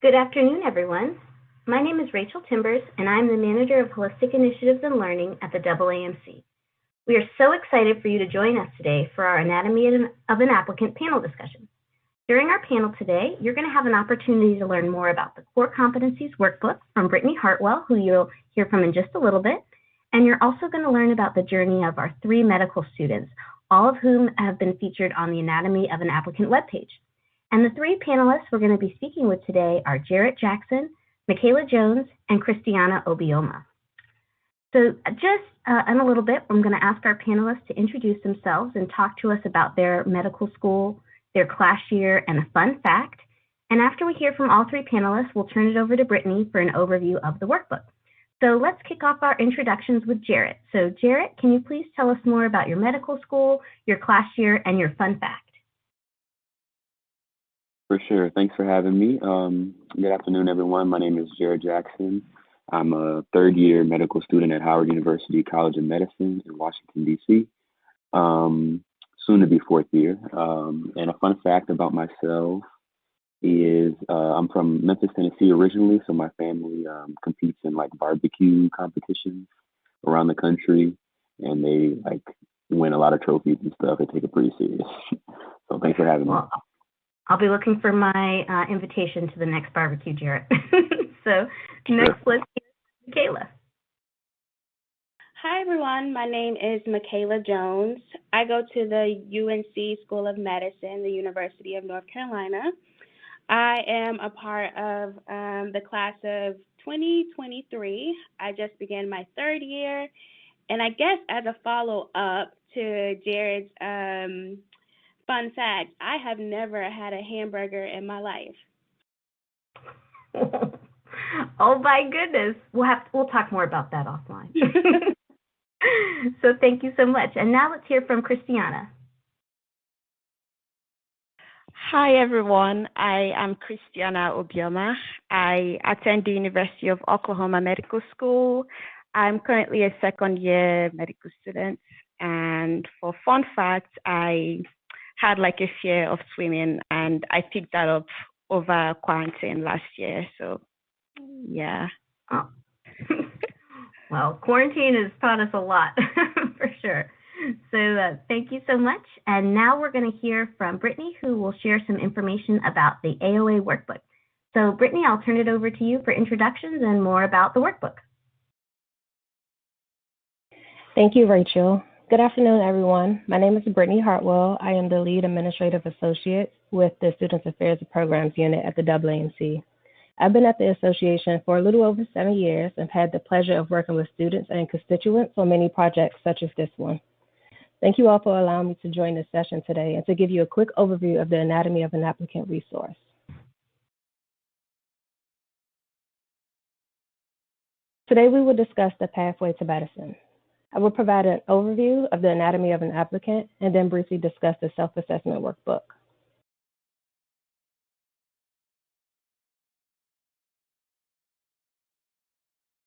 Good afternoon, everyone. My name is Rachel Timbers, and I'm the Manager of Holistic Initiatives and Learning at the AAMC. We are so excited for you to join us today for our Anatomy of an Applicant panel discussion. During our panel today, you're going to have an opportunity to learn more about the Core Competencies workbook from Brittany Hartwell, who you'll hear from in just a little bit, and you're also going to learn about the journey of our 3 medical students, all of whom have been featured on the Anatomy of an Applicant webpage. And the 3 panelists we're going to be speaking with today are Jarrett Jackson, Michaela Jones, and Christiana Obioma. So just in a little bit, I'm going to ask our panelists to introduce themselves and talk to us about their medical school, their class year, and a fun fact. And after we hear from all 3 panelists, we'll turn it over to Brittany for an overview of the workbook. So let's kick off our introductions with Jarrett. So Jarrett, can you please tell us more about your medical school, your class year, and your fun fact? For sure. Thanks for having me. Good afternoon, everyone. My name is Jarrett Jackson. I'm a third-year medical student at Howard University College of Medicine in Washington, D.C., soon to be 4th year. And a fun fact about myself is I'm from Memphis, Tennessee originally, so my family competes in like barbecue competitions around the country, and they like win a lot of trophies and stuff. They take it pretty serious. So thanks for having me. I'll be looking for my invitation to the next barbecue, Jarrett. So next, let's hear Michaela. Hi, everyone. My name is Michaela Jones. I go to the UNC School of Medicine, the University of North Carolina. I am a part of the class of 2023. I just began my 3rd year. And I guess as a follow-up to Jared's fun fact, I have never had a hamburger in my life. Oh my goodness. We'll talk more about that offline. So thank you so much. And now let's hear from Christiana. Hi everyone, I am Christiana Obioma. I attend the University of Oklahoma Medical School. I'm currently a 2nd-year medical student, and for fun facts, I had like a fear of swimming, and I picked that up over quarantine last year. So, yeah. Oh. Well, quarantine has taught us a lot, for sure. So thank you so much. And now we're going to hear from Brittany, who will share some information about the AOA workbook. So Brittany, I'll turn it over to you for introductions and more about the workbook. Thank you, Rachel. Good afternoon, everyone. My name is Brittany Hartwell. I am the Lead Administrative Associate with the Students Affairs and Programs Unit at the AAMC. I've been at the association for a little over 7 years and had the pleasure of working with students and constituents on many projects such as this one. Thank you all for allowing me to join this session today and to give you a quick overview of the Anatomy of an Applicant resource. Today we will discuss the pathway to medicine. I will provide an overview of the Anatomy of an Applicant and then briefly discuss the self-assessment workbook.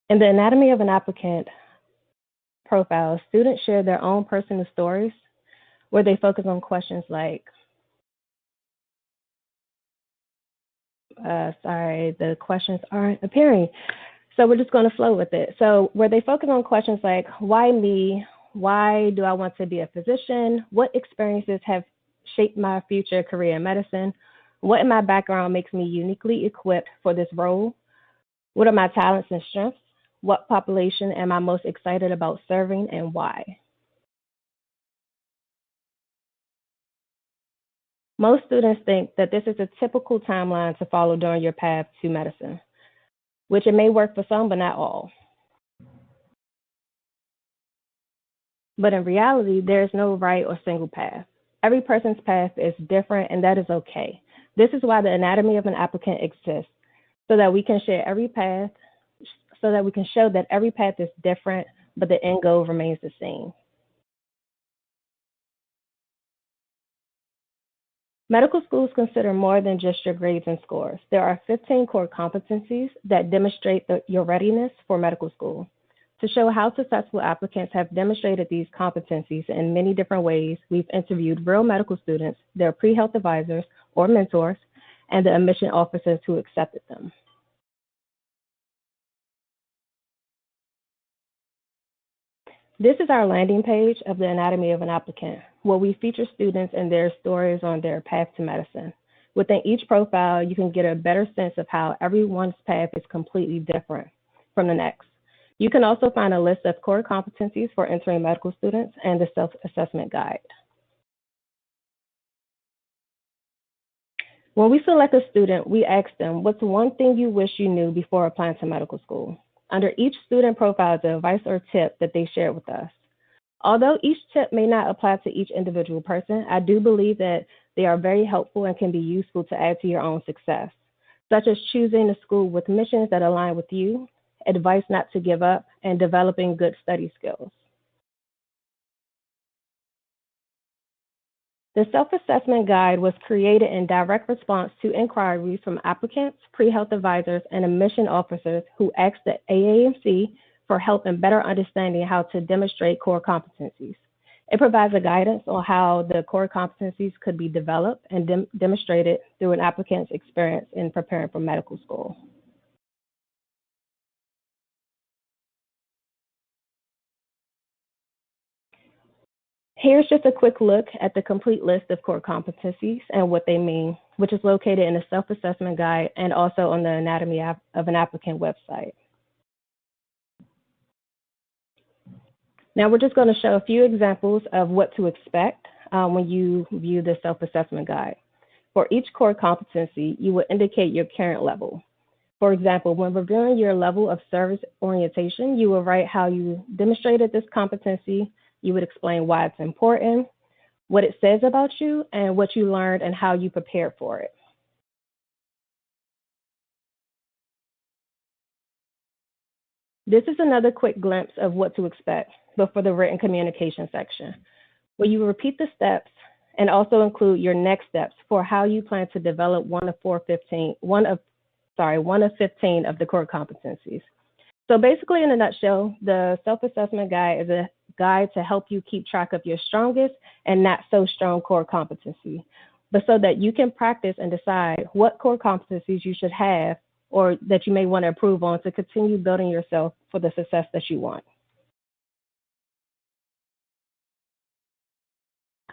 In the Anatomy of an Applicant profile, students share their own personal stories where they focus on questions like, the questions aren't appearing. So we're just going to flow with it. So where they focus on questions like, why me? Why do I want to be a physician? What experiences have shaped my future career in medicine? What in my background makes me uniquely equipped for this role? What are my talents and strengths? What population am I most excited about serving and why? Most students think that this is a typical timeline to follow during your path to medicine, which it may work for some, but not all. But in reality, there is no right or single path. Every person's path is different, and that is okay. This is why the Anatomy of an Applicant exists, so that we can share every path, so that we can show that every path is different, but the end goal remains the same. Medical schools consider more than just your grades and scores. There are 15 core competencies that demonstrate your readiness for medical school. To show how successful applicants have demonstrated these competencies in many different ways, we've interviewed real medical students, their pre-health advisors or mentors, and the admission officers who accepted them. This is our landing page of the Anatomy of an Applicant, where we feature students and their stories on their path to medicine. Within each profile, you can get a better sense of how everyone's path is completely different from the next. You can also find a list of core competencies for entering medical students and the self-assessment guide. When we select a student, we ask them, what's one thing you wish you knew before applying to medical school? Under each student profile is the advice or tip that they shared with us. Although each tip may not apply to each individual person, I do believe that they are very helpful and can be useful to add to your own success, such as choosing a school with missions that align with you, advice not to give up, and developing good study skills. The self-assessment guide was created in direct response to inquiries from applicants, pre-health advisors, and admission officers who asked the AAMC for help in better understanding how to demonstrate core competencies. It provides a guidance on how the core competencies could be developed and demonstrated through an applicant's experience in preparing for medical school. Here's just a quick look at the complete list of core competencies and what they mean, which is located in the self-assessment guide and also on the Anatomy of an Applicant website. Now we're just going to show a few examples of what to expect when you view the self-assessment guide. For each core competency, you will indicate your current level. For example, when reviewing your level of service orientation, you will write how you demonstrated this competency. You would explain why it's important, what it says about you, and what you learned and how you prepared for it. This is another quick glimpse of what to expect, but for the written communication section, where you repeat the steps and also include your next steps for how you plan to develop one of 15 of the core competencies. So basically, in a nutshell, the self-assessment guide is a guide to help you keep track of your strongest and not so strong core competency, but so that you can practice and decide what core competencies you should have or that you may want to improve on to continue building yourself for the success that you want.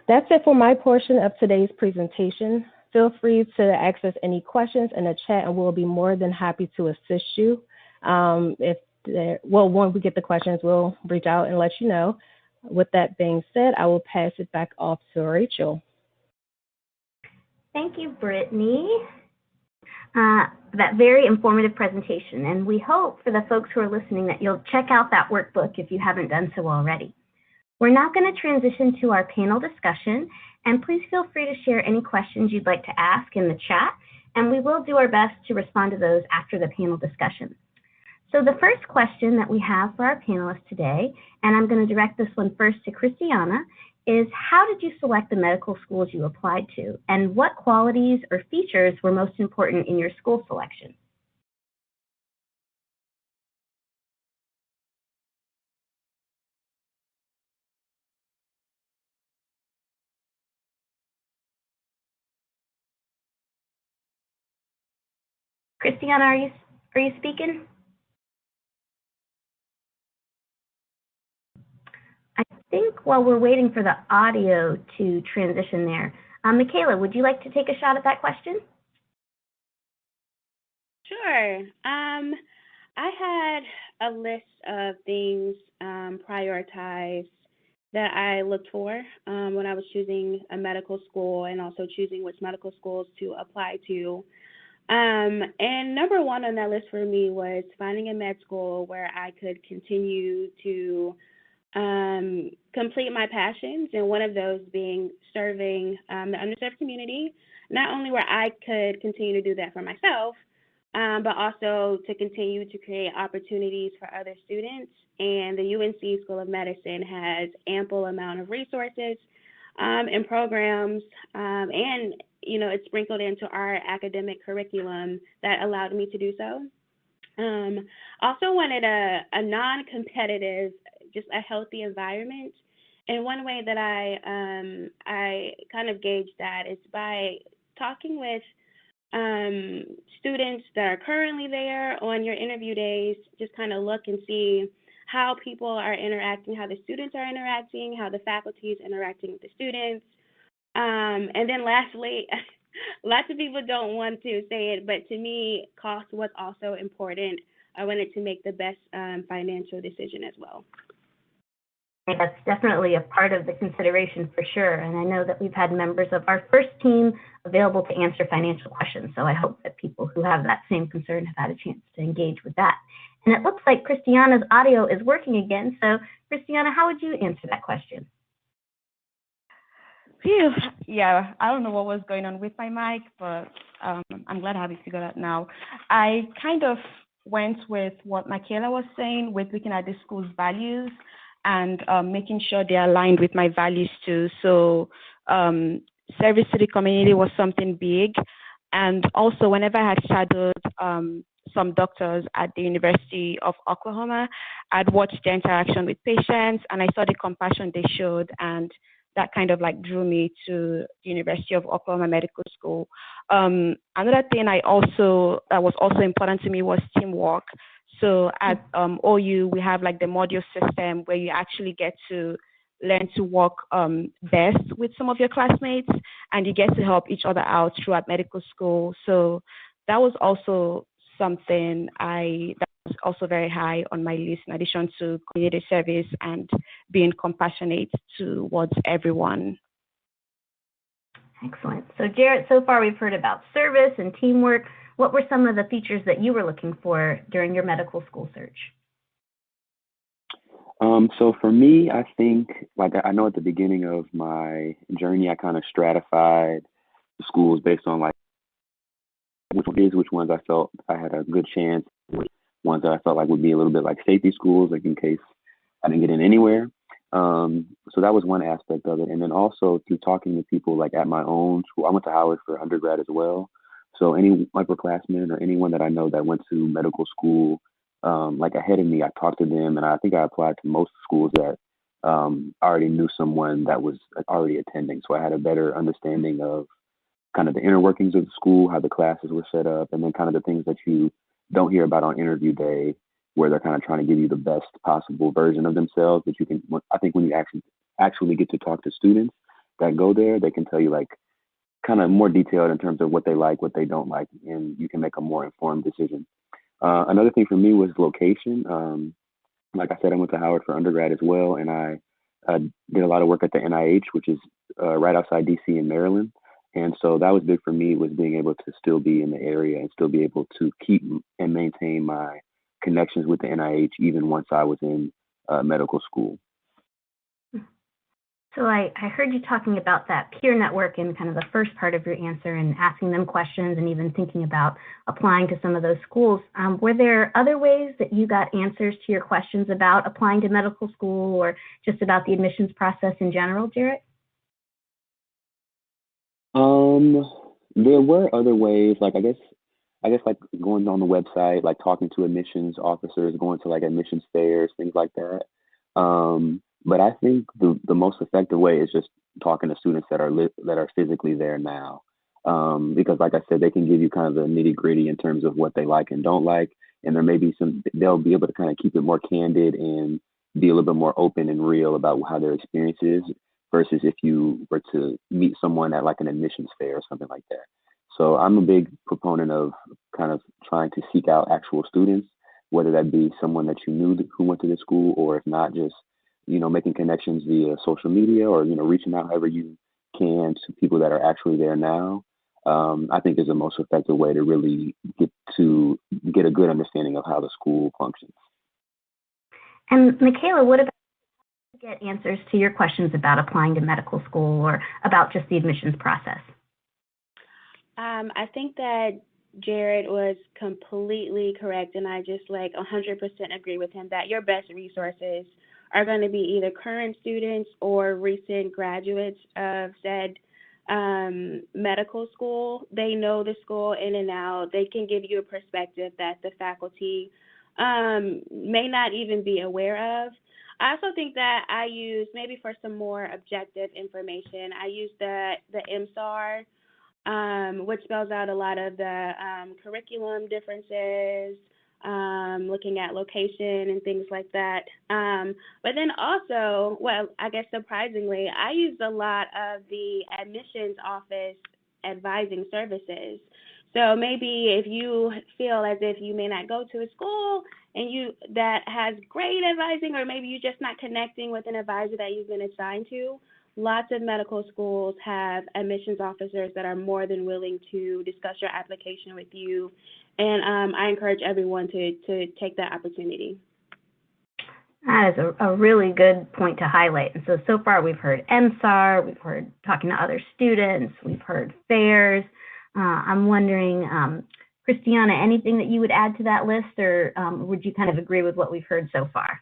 That's it for my portion of today's presentation. Feel free to access any questions in the chat and we'll be more than happy to assist you. When we get the questions, we'll reach out and let you know. With that being said, I will pass it back off to Rachel. Thank you, Brittany. That very informative presentation. And we hope for the folks who are listening that you'll check out that workbook if you haven't done so already. We're now going to transition to our panel discussion, and please feel free to share any questions you'd like to ask in the chat, and we will do our best to respond to those after the panel discussion. So the first question that we have for our panelists today, and I'm going to direct this one first to Christiana, is how did you select the medical schools you applied to, and what qualities or features were most important in your school selection? Christiana, are you speaking? I think while we're waiting for the audio to transition there, Michaela, would you like to take a shot at that question? Sure. I had a list of things prioritized that I looked for when I was choosing a medical school and also choosing which medical schools to apply to. And number one on that list for me was finding a med school where I could continue to complete my passions, and one of those being serving the underserved community, not only where I could continue to do that for myself, but also to continue to create opportunities for other students. And the UNC School of Medicine has ample amount of resources and programs, and it's sprinkled into our academic curriculum that allowed me to do so. Also wanted a non-competitive, just a healthy environment. And one way that I kind of gauge that is by talking with students that are currently there on your interview days, just kind of look and see how people are interacting, how the students are interacting, how the faculty is interacting with the students. And then lastly, lots of people don't want to say it, but to me, cost was also important. I wanted to make the best financial decision as well. That's definitely a part of the consideration for sure. And I know that we've had members of our first team available to answer financial questions. So I hope that people who have that same concern have had a chance to engage with that. And it looks like Christiana's audio is working again. So Christiana, how would you answer that question? Phew. Yeah, I don't know what was going on with my mic, but I'm glad I have it figured out now. I kind of went with what Michaela was saying with looking at the school's values and making sure they're aligned with my values too. So service to the community was something big. And also whenever I had shadowed some doctors at the University of Oklahoma, I'd watched their interaction with patients and I saw the compassion they showed, and that kind of like drew me to the University of Oklahoma Medical School. Another thing that was also important to me was teamwork. So at OU, we have like the module system where you actually get to learn to work best with some of your classmates, and you get to help each other out throughout medical school. So that was also something that was also very high on my list, in addition to community service and being compassionate towards everyone. Excellent. So Jarrett, so far we've heard about service and teamwork. What were some of the features that you were looking for during your medical school search? So for me, I think, like I know at the beginning of my journey, I kind of stratified the schools based on like which ones I felt I had a good chance, which ones that I felt like would be a little bit like safety schools, like in case I didn't get in anywhere. So that was one aspect of it. And then also through talking to people like at my own school, I went to Howard for undergrad as well. So any upperclassmen or anyone that I know that went to medical school like ahead of me, I talked to them, and I think I applied to most schools that already knew someone that was already attending. So I had a better understanding of kind of the inner workings of the school, how the classes were set up, and then kind of the things that you don't hear about on interview day, where they're kind of trying to give you the best possible version of themselves that you can. I think when you actually get to talk to students that go there, they can tell you like kind of more detailed in terms of what they like, what they don't like, and you can make a more informed decision. Another thing for me was location. Like I said, I went to Howard for undergrad as well, and I did a lot of work at the NIH, which is right outside DC in Maryland. And so that was big for me, was being able to still be in the area and still be able to keep and maintain my connections with the NIH even once I was in medical school. So I heard you talking about that peer network in kind of the first part of your answer and asking them questions and even thinking about applying to some of those schools. Were there other ways that you got answers to your questions about applying to medical school or just about the admissions process in general, Jarrett? There were other ways, like I guess like going on the website, like talking to admissions officers, going to like admissions fairs, things like that. But I think the most effective way is just talking to students that are physically there now, because like I said, they can give you kind of the nitty gritty in terms of what they like and don't like, and there may be they'll be able to kind of keep it more candid and be a little bit more open and real about how their experience is versus if you were to meet someone at like an admissions fair or something like that. So I'm a big proponent of kind of trying to seek out actual students, whether that be someone that you knew who went to the school, or if not, just making connections via social media or reaching out however you can to people that are actually there now. I think is the most effective way to really get a good understanding of how the school functions. And Michaela, what about get answers to your questions about applying to medical school or about just the admissions process? I think that Jared was completely correct, and I just 100% agree with him that your best resources are going to be either current students or recent graduates of said medical school. They know the school in and out. They can give you a perspective that the faculty may not even be aware of. I also think that I use, maybe for some more objective information, I use the MSAR which spells out a lot of the curriculum differences, looking at location and things like that. But then also, well, I guess surprisingly, I used a lot of the admissions office advising services. So maybe if you feel as if you may not go to a school and that has great advising, or maybe you're just not connecting with an advisor that you've been assigned to, lots of medical schools have admissions officers that are more than willing to discuss your application with you. And I encourage everyone to take that opportunity. That is a really good point to highlight. And so far we've heard MSAR, we've heard talking to other students, we've heard fairs. I'm wondering, Christiana, anything that you would add to that list, or would you kind of agree with what we've heard so far?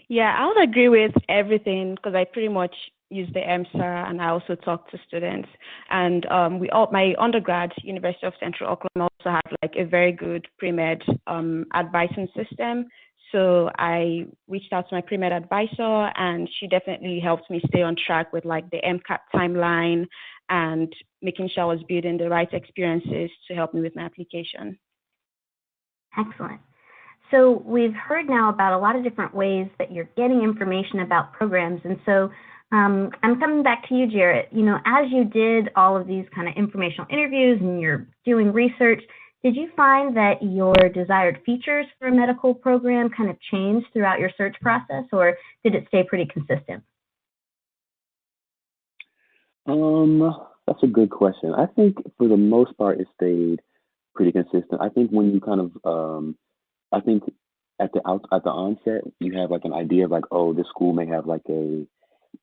Yeah, I would agree with everything because I pretty much use the MSAR and I also talk to students. And my undergrad, University of Central Oklahoma, also had like a very good pre-med advising system. So I reached out to my pre-med advisor and she definitely helped me stay on track with like the MCAT timeline and making sure I was building the right experiences to help me with my application. Excellent. So we've heard now about a lot of different ways that you're getting information about programs. And so I'm coming back to you, Jarrett. You know, as you did all of these kind of informational interviews and you're doing research, did you find that your desired features for a medical program kind of changed throughout your search process, or did it stay pretty consistent? That's a good question. I think for the most part, it stayed pretty consistent. I think when you kind of, I think at the onset, you have like an idea of like, oh, this school may have like a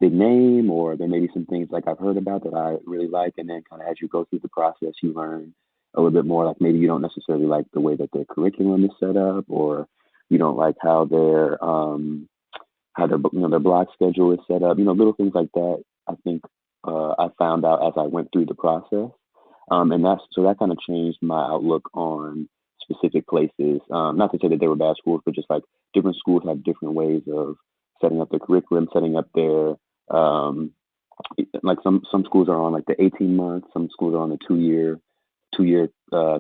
big name, or there may be some things like I've heard about that I really like, and then kind of as you go through the process, you learn a little bit more. Like maybe you don't necessarily like the way that their curriculum is set up, or you don't like how their their block schedule is set up. You know, little things like that. I think I found out as I went through the process, and that kind of changed my outlook on specific places. Not to say that they were bad schools, but just like different schools have different ways of setting up their curriculum, setting up their like some schools are on like the 18 months, some schools are on the two-year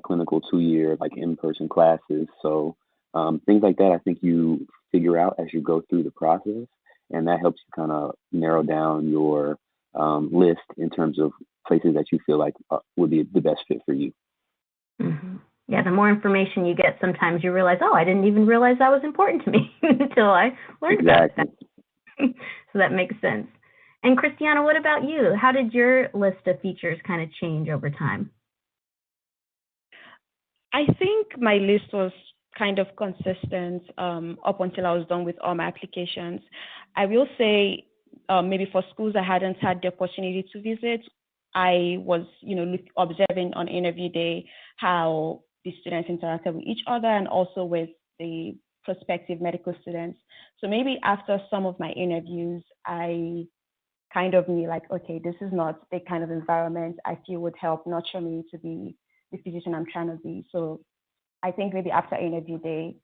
clinical, 2-year like in-person classes. So things like that, I think you figure out as you go through the process, and that helps you kind of narrow down your list in terms of places that you feel like would be the best fit for you. Mm-hmm. Yeah, the more information you get, sometimes you realize, oh, I didn't even realize that was important to me until I learned about that. So that makes sense. And Christiana, what about you? How did your list of features kind of change over time? I think my list was kind of consistent up until I was done with all my applications. I will say maybe for schools I hadn't had the opportunity to visit, I was, observing on interview day how the students interacted with each other and also with the prospective medical students. So maybe after some of my interviews, I kind of knew like, okay, this is not the kind of environment I feel would help nurture me to be the physician I'm trying to be. So I think maybe after interview day,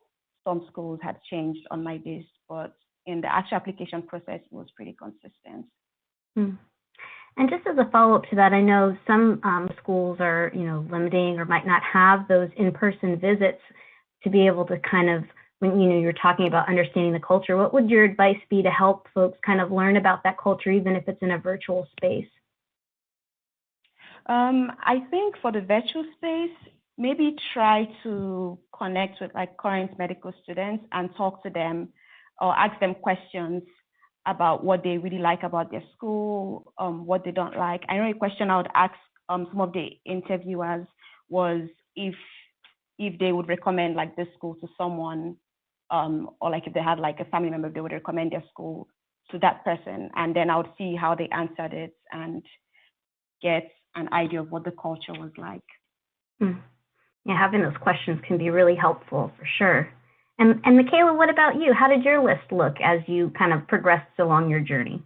some schools had changed on my list, but in the actual application process, it was pretty consistent. Hmm. And just as a follow-up to that, I know some schools are, limiting or might not have those in-person visits to be able to kind of, when, you're talking about understanding the culture, what would your advice be to help folks kind of learn about that culture, even if it's in a virtual space? I think for the virtual space, maybe try to connect with like current medical students and talk to them or ask them questions about what they really like about their school, what they don't like. I know a question I would ask some of the interviewers was if they would recommend like this school to someone, or like if they had like a family member, they would recommend their school to that person. And then I would see how they answered it and get an idea of what the culture was like. Yeah, having those questions can be really helpful for sure. And Michaela, what about you? How did your list look as you kind of progressed along your journey?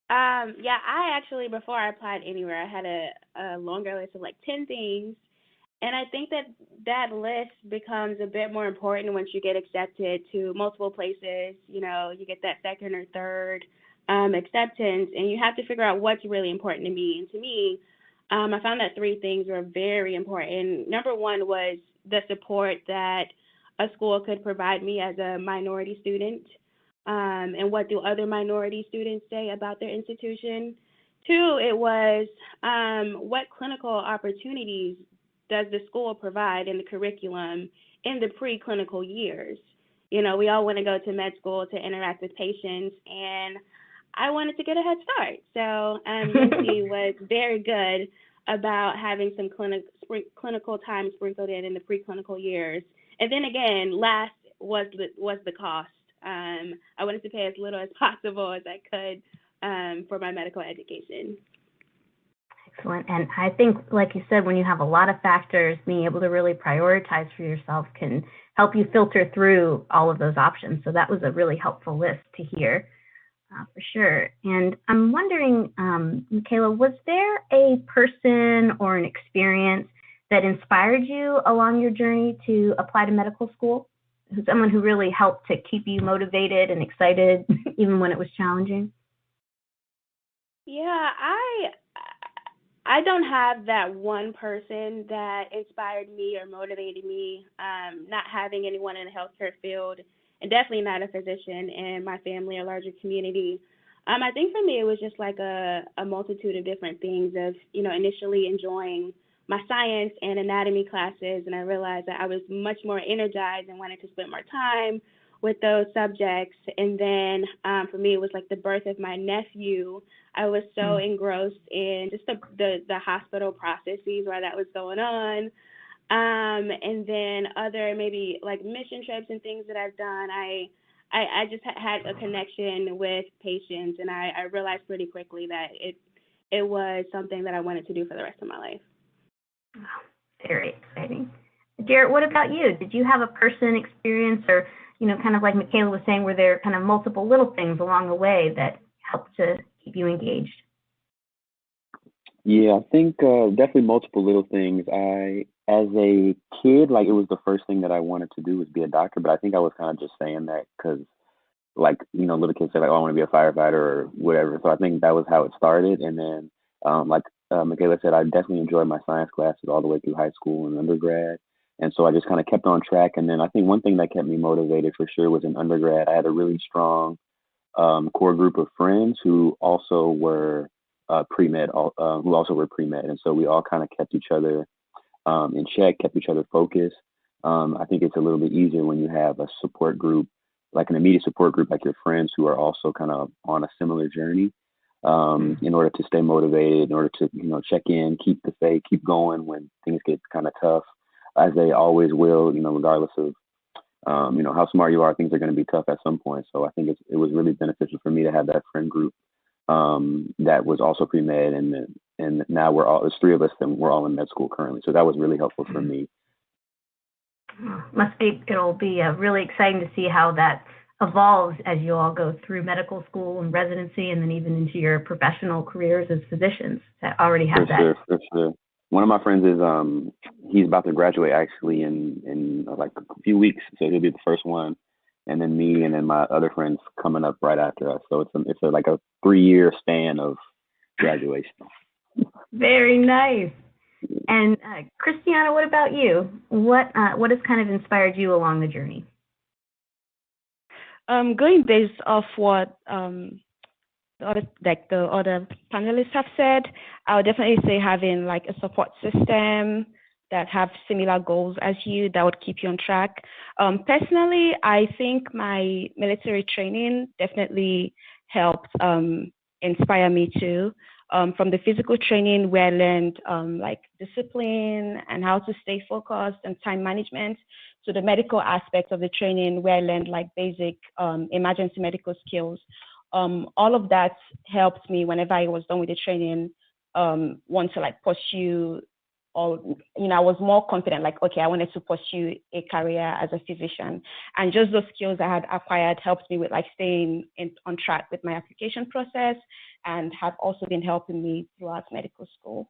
Yeah, I actually, before I applied anywhere, I had a longer list of like 10 things. And I think that list becomes a bit more important once you get accepted to multiple places. You get that second or third acceptance, and you have to figure out what's really important to me. And to me, I found that three things were very important. Number one was the support that a school could provide me as a minority student, and what do other minority students say about their institution. Two, it was what clinical opportunities does the school provide in the curriculum in the preclinical years? You know, we all want to go to med school to interact with patients, and I wanted to get a head start. So UNC was very good about having some clinical time sprinkled in the preclinical years. And then again, last was the cost. I wanted to pay as little as possible as I could for my medical education. Excellent. And I think, like you said, when you have a lot of factors, being able to really prioritize for yourself can help you filter through all of those options. So that was a really helpful list to hear, for sure. And I'm wondering, Michaela, was there a person or an experience that inspired you along your journey to apply to medical school? Someone who really helped to keep you motivated and excited, even when it was challenging? Yeah, I don't have that one person that inspired me or motivated me, not having anyone in the healthcare field, and definitely not a physician in my family or larger community. I think for me it was just like a multitude of different things of, you know, initially enjoying my science and anatomy classes, and I realized that I was much more energized and wanted to spend more time with those subjects. And then for me, it was like the birth of my nephew. I was so engrossed in just the hospital processes while that was going on. And then other maybe like mission trips and things that I've done, I just had a connection with patients, and I realized pretty quickly that it was something that I wanted to do for the rest of my life. Wow, very exciting. Jarrett, what about you? Did you have a person experience, or, you know, kind of like Michaela was saying, were there kind of multiple little things along the way that helped to keep you engaged? Yeah, I think definitely multiple little things. As a kid, like, it was the first thing that I wanted to do was be a doctor, but I think I was kind of just saying that because, like, you know, little kids say, like, oh, I want to be a firefighter or whatever. So I think that was how it started. And then, like Michaela said, I definitely enjoyed my science classes all the way through high school and undergrad. And so I just kind of kept on track. And then I think one thing that kept me motivated for sure was in undergrad. I had a really strong core group of friends who also were pre-med, who also were pre-med. And so we all kind of kept each other in check, kept each other focused. I think it's a little bit easier when you have a support group, like an immediate support group, like your friends who are also kind of on a similar journey, in order to stay motivated, in order to, you know, check in, keep the faith, keep going when things get kind of tough, as they always will, you know, regardless of, you know, how smart you are, things are going to be tough at some point. So I think it was really beneficial for me to have that friend group that was also pre-med, and now there's three of us, and we're all in med school currently. So that was really helpful for me. It'll be really exciting to see how that evolves as you all go through medical school and residency, and then even into your professional careers as physicians that already have that. For sure. One of my friends is he's about to graduate actually in like a few weeks, so he'll be the first one, and then me, and then my other friends coming up right after us. So it's like a 3-year span of graduation. Very nice. And Christiana, what about you? What has kind of inspired you along the journey? Going based off what the other panelists have said, I would definitely say having like a support system that have similar goals as you, that would keep you on track. Personally, I think my military training definitely helped inspire me too. From the physical training where I learned like discipline and how to stay focused and time management, to the medical aspect of the training where I learned like basic emergency medical skills. All of that helped me whenever I was done with the training, want to like pursue, or, you know, I was more confident, like, okay, I wanted to pursue a career as a physician. And just those skills I had acquired helped me with like staying on track with my application process, and have also been helping me throughout medical school.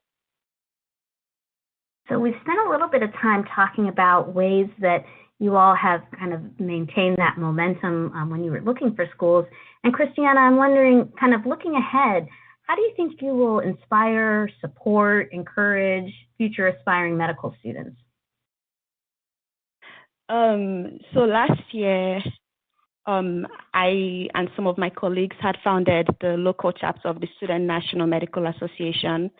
So we've spent a little bit of time talking about ways that you all have kind of maintained that momentum when you were looking for schools. And Christiana, I'm wondering, kind of looking ahead, how do you think you will inspire, support, encourage future aspiring medical students? So last year, I and some of my colleagues had founded the local chapter of the Student National Medical Association.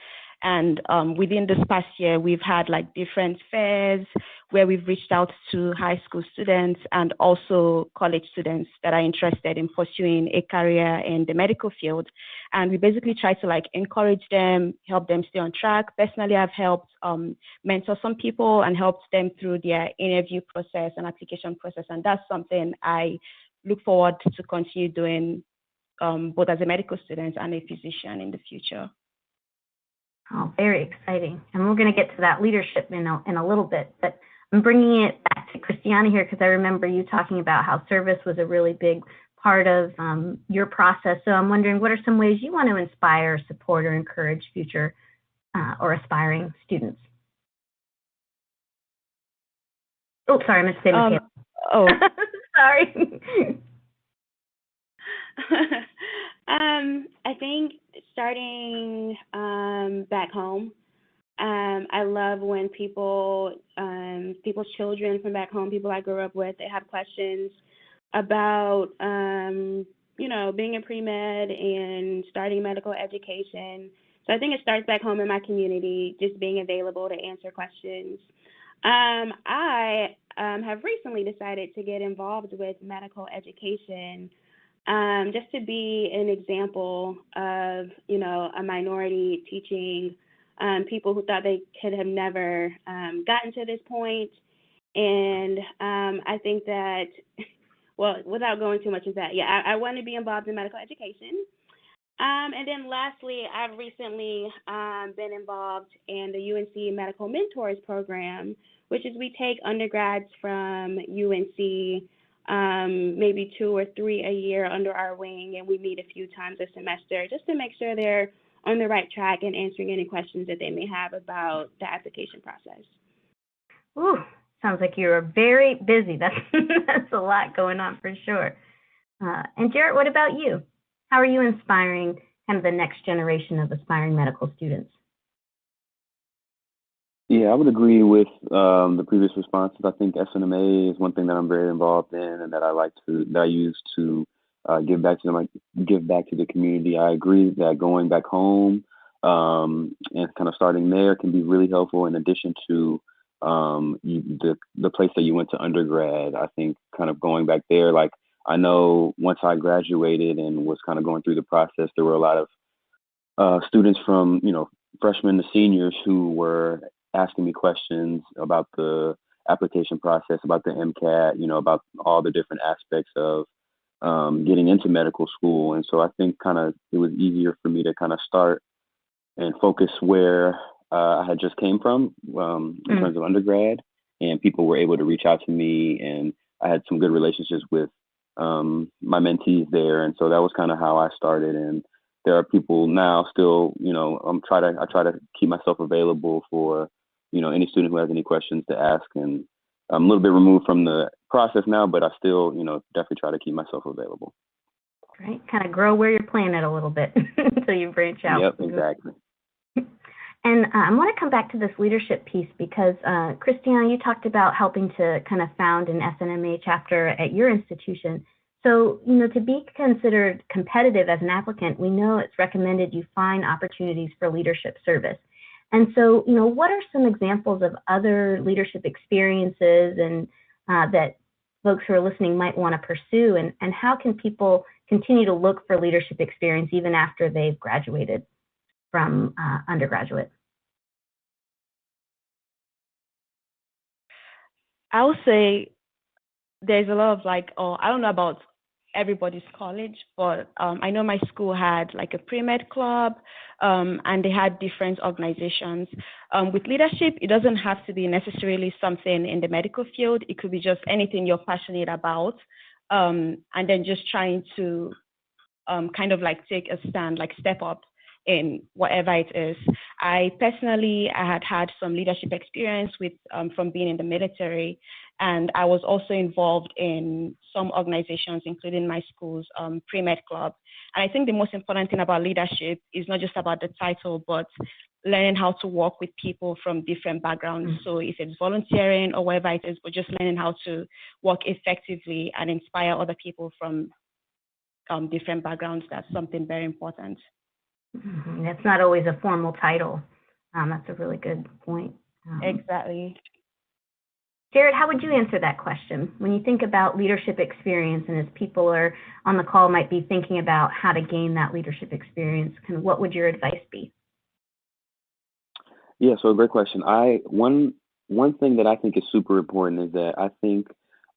And within this past year, we've had like different fairs where we've reached out to high school students and also college students that are interested in pursuing a career in the medical field. And we basically try to like encourage them, help them stay on track. Personally, I've helped mentor some people and helped them through their interview process and application process. And that's something I look forward to continue doing both as a medical student and a physician in the future. Oh, very exciting. And we're going to get to that leadership in a little bit, but I'm bringing it back to Christiana here because I remember you talking about how service was a really big part of your process. So I'm wondering, what are some ways you want to inspire, support, or encourage future or aspiring students? Oh, sorry, I meant to say Michaela. Sorry. I think starting back home. I love when people's children from back home, people I grew up with, they have questions about, being a pre-med and starting medical education. So I think it starts back home in my community, just being available to answer questions. I have recently decided to get involved with medical education. Just to be an example of, a minority teaching people who thought they could have never gotten to this point. And I think that, well, without going too much into that, I want to be involved in medical education. And then lastly, I've recently been involved in the UNC Medical Mentors program, which is we take undergrads from UNC maybe 2 or 3 a year under our wing, and we meet a few times a semester just to make sure they're on the right track and answering any questions that they may have about the application process. Ooh, sounds like you're very busy. That's a lot going on for sure. And Jarrett, what about you? How are you inspiring kind of the next generation of aspiring medical students? Yeah, I would agree with the previous responses. I think SNMA is one thing that I'm very involved in, and that I use to give back to the community. I agree that going back home and kind of starting there can be really helpful. In addition to the place that you went to undergrad, I think kind of going back there. Like I know once I graduated and was kind of going through the process, there were a lot of students from freshmen to seniors who were asking me questions about the application process, about the MCAT, about all the different aspects of getting into medical school. And so I think kind of it was easier for me to kind of start and focus where I had just came from in terms of undergrad, and people were able to reach out to me, and I had some good relationships with my mentees there. And so that was kind of how I started. And there are people now still, I try to keep myself available for any student who has any questions to ask. And I'm a little bit removed from the process now, but I still, definitely try to keep myself available. Right. Kind of grow where you're planted a little bit until you branch out. Yep, exactly. And I want to come back to this leadership piece because, Christiana, you talked about helping to kind of found an SNMA chapter at your institution. So, to be considered competitive as an applicant, we know it's recommended you find opportunities for leadership service. And so, what are some examples of other leadership experiences and that folks who are listening might want to pursue? And how can people continue to look for leadership experience even after they've graduated from undergraduate? I would say there's a lot of I don't know about everybody's college, but I know my school had like a pre-med club, and they had different organizations. With leadership, it doesn't have to be necessarily something in the medical field. It could be just anything you're passionate about, and then just trying to kind of like take a stand, like step up in whatever it is. I personally, I had some leadership experience with from being in the military, and I was also involved in some organizations, including my school's pre-med club. And I think the most important thing about leadership is not just about the title, but learning how to work with people from different backgrounds. So if it's volunteering or whatever it is, but just learning how to work effectively and inspire other people from different backgrounds, that's something very important. It's not always a formal title. That's a really good point. Exactly. Jared, how would you answer that question? When you think about leadership experience, and as people are on the call might be thinking about how to gain that leadership experience, kind of what would your advice be? Yeah, so great question. One thing that I think is super important is that I think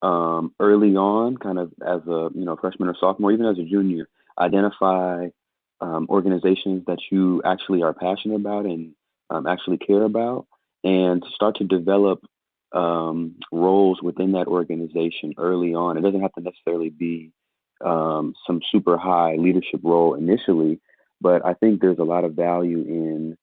early on, kind of as a freshman or sophomore, even as a junior, identify organizations that you actually are passionate about and actually care about, and start to develop roles within that organization early on. It doesn't have to necessarily be some super high leadership role initially, but I think there's a lot of value in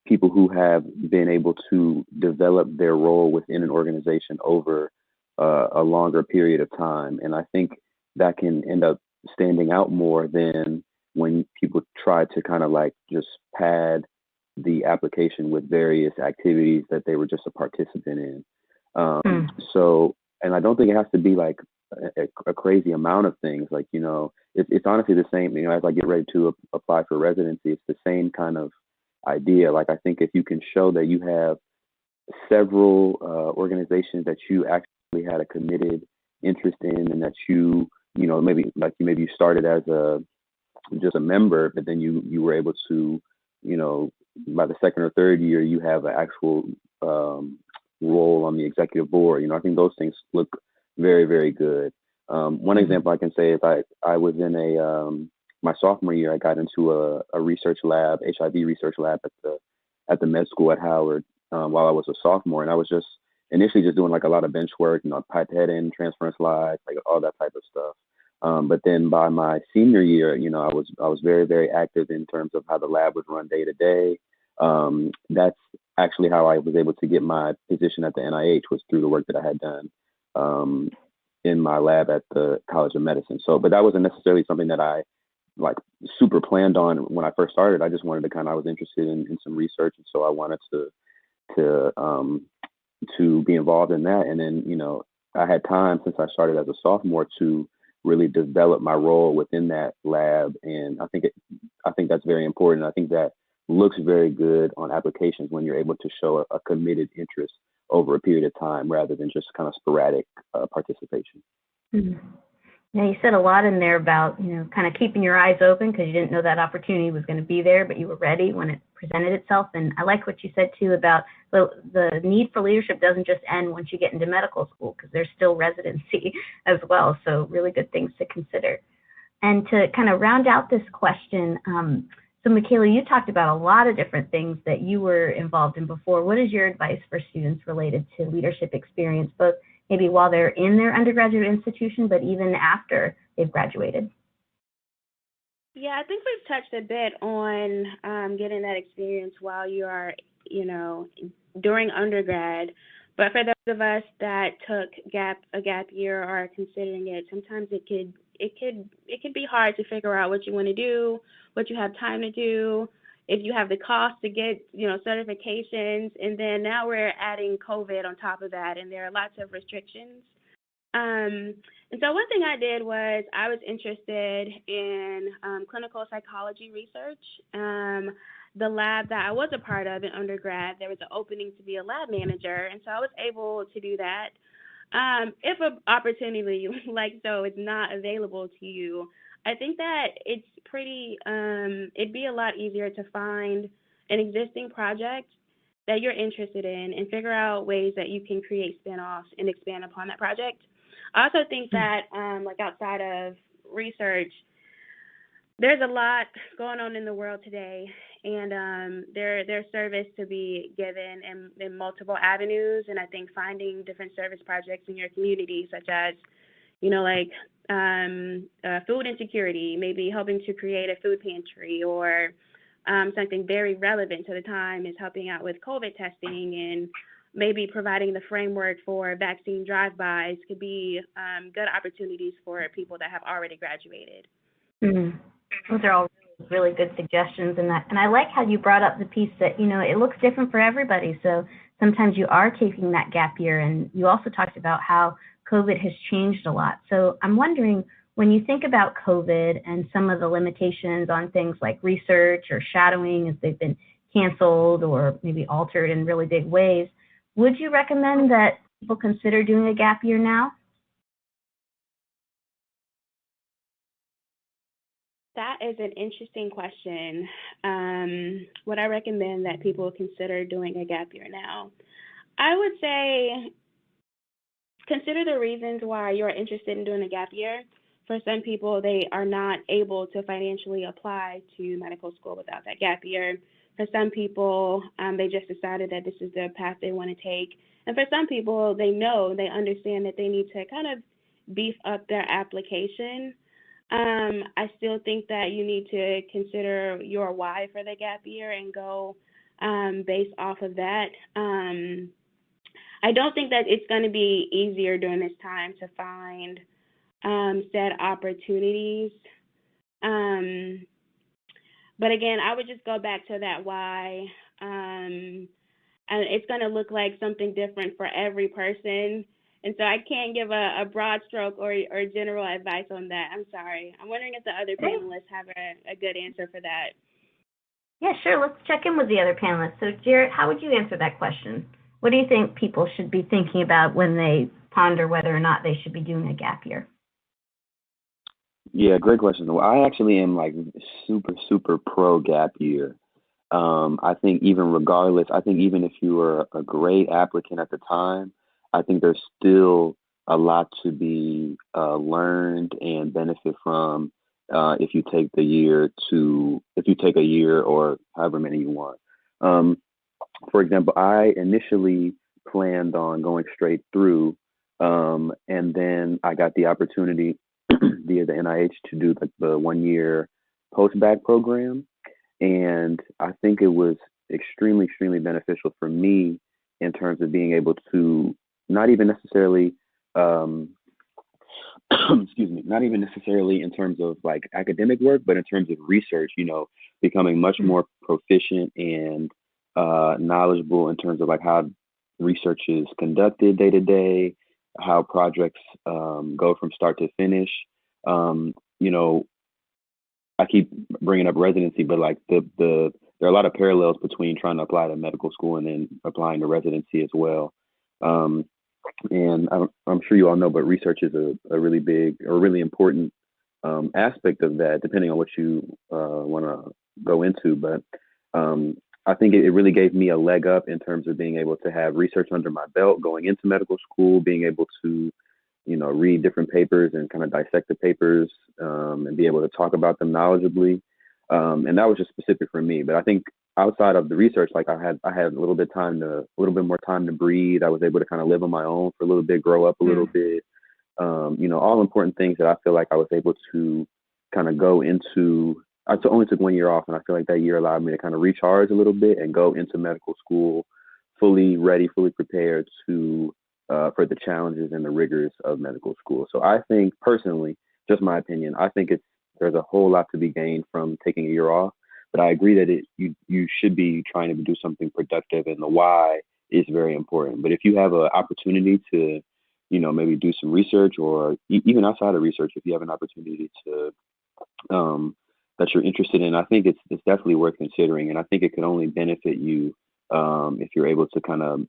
people who have been able to develop their role within an organization over a longer period of time. And I think that can end up standing out more than when people try to kind of like just pad the application with various activities that they were just a participant in. So, and I don't think it has to be like a crazy amount of things. Like, it's honestly the same, as I get ready to apply for residency, it's the same kind of idea. Like, I think if you can show that you have several organizations that you actually had a committed interest in, and that maybe you started as just a member, but then you were able to, by the second or third year, you have an actual role on the executive board. I think those things look very, very good. One example I can say is I was in my sophomore year, I got into a research lab, HIV research lab at the med school at Howard while I was a sophomore, and I was just initially just doing like a lot of bench work, pipetting, transferring slides, like all that type of stuff. But then by my senior year, I was very, very active in terms of how the lab was run day to day. That's actually how I was able to get my position at the NIH, was through the work that I had done in my lab at the College of Medicine. So, but that wasn't necessarily something that I like super planned on when I first started. I just wanted to I was interested in some research, and so I wanted to be involved in that. And then, I had time since I started as a sophomore to really develop my role within that lab. And I think that's very important. I think that looks very good on applications when you're able to show a committed interest over a period of time rather than just kind of sporadic participation. Now, you said a lot in there about, kind of keeping your eyes open because you didn't know that opportunity was going to be there, but you were ready when it presented itself. And I like what you said, too, about the need for leadership doesn't just end once you get into medical school, because there's still residency as well. So really good things to consider. And to kind of round out this question, so Michaela, you talked about a lot of different things that you were involved in before. What is your advice for students related to leadership experience, both maybe while they're in their undergraduate institution, but even after they've graduated? Yeah, I think we've touched a bit on getting that experience while you are, during undergrad. But for those of us that took a gap year or are considering it, sometimes it could be hard to figure out what you want to do, what you have time to do, if you have the cost to get, certifications, and then now we're adding COVID on top of that, and there are lots of restrictions. And so one thing I did was I was interested in clinical psychology research. The lab that I was a part of in undergrad, there was an opening to be a lab manager, and so I was able to do that. If an opportunity like so is not available to you, I think that it's it'd be a lot easier to find an existing project that you're interested in and figure out ways that you can create spin-offs and expand upon that project. I also think that, outside of research, there's a lot going on in the world today, and there's service to be given in multiple avenues, and I think finding different service projects in your community, such as, food insecurity, maybe helping to create a food pantry, or something very relevant to the time is helping out with COVID testing, and maybe providing the framework for vaccine drive-bys could be good opportunities for people that have already graduated. Mm-hmm. Those are all really good suggestions, and I like how you brought up the piece that, you know, it looks different for everybody. So sometimes you are taking that gap year, and you also talked about how COVID has changed a lot. So I'm wondering, when you think about COVID and some of the limitations on things like research or shadowing as they've been canceled or maybe altered in really big ways, would you recommend that people consider doing a gap year now? That is an interesting question. Would I recommend that people consider doing a gap year now? I would say consider the reasons why you're interested in doing a gap year. For some people, they are not able to financially apply to medical school without that gap year. For some people, they just decided that this is the path they want to take. And for some people, they understand that they need to kind of beef up their application. I still think that you need to consider your why for the gap year and go based off of that. I don't think that it's going to be easier during this time to find said opportunities. But again, I would just go back to that why. And it's going to look like something different for every person. And so I can't give a broad stroke or general advice on that. I'm sorry. I'm wondering if the other panelists have a good answer for that. Yeah, sure. Let's check in with the other panelists. So, Jarrett, how would you answer that question? What do you think people should be thinking about when they ponder whether or not they should be doing a gap year? Yeah, great question. Well, I actually am like super pro gap year. I think even regardless, I think even if you were a great applicant at the time, I think there's still a lot to be learned and benefit from if you take a year or however many you want. For example, I initially planned on going straight through, and then I got the opportunity via the NIH to do the 1 year post-bac program. And I think it was extremely beneficial for me in terms of being able to not even necessarily, not even necessarily in terms of like academic work, but in terms of research, you know, becoming much more proficient and knowledgeable in terms of like how research is conducted day to day, how projects go from start to finish. You know, I keep bringing up residency, but like there are a lot of parallels between trying to apply to medical school and then applying to residency as well. And I'm sure you all know, but research is a really big or really important aspect of that, depending on what you want to go into. But I think it really gave me a leg up in terms of being able to have research under my belt going into medical school, being able to, you know, read different papers and kind of dissect the papers and be able to talk about them knowledgeably. And that was just specific for me. But I think outside of the research, like I had a little bit more time to breathe. I was able to kind of live on my own for a little bit, grow up a little bit. You know, all important things that I feel like I was able to kind of go into. I only took 1 year off, and I feel like that year allowed me to kind of recharge a little bit and go into medical school fully ready, fully prepared to for the challenges and the rigors of medical school. So I think personally, just my opinion, I think there's a whole lot to be gained from taking a year off. But I agree that you should be trying to do something productive, and the why is very important. But if you have an opportunity to, you know, maybe do some research, or even outside of research, if you have an opportunity to that you're interested in, I think it's definitely worth considering. And I think it could only benefit you if you're able to kind of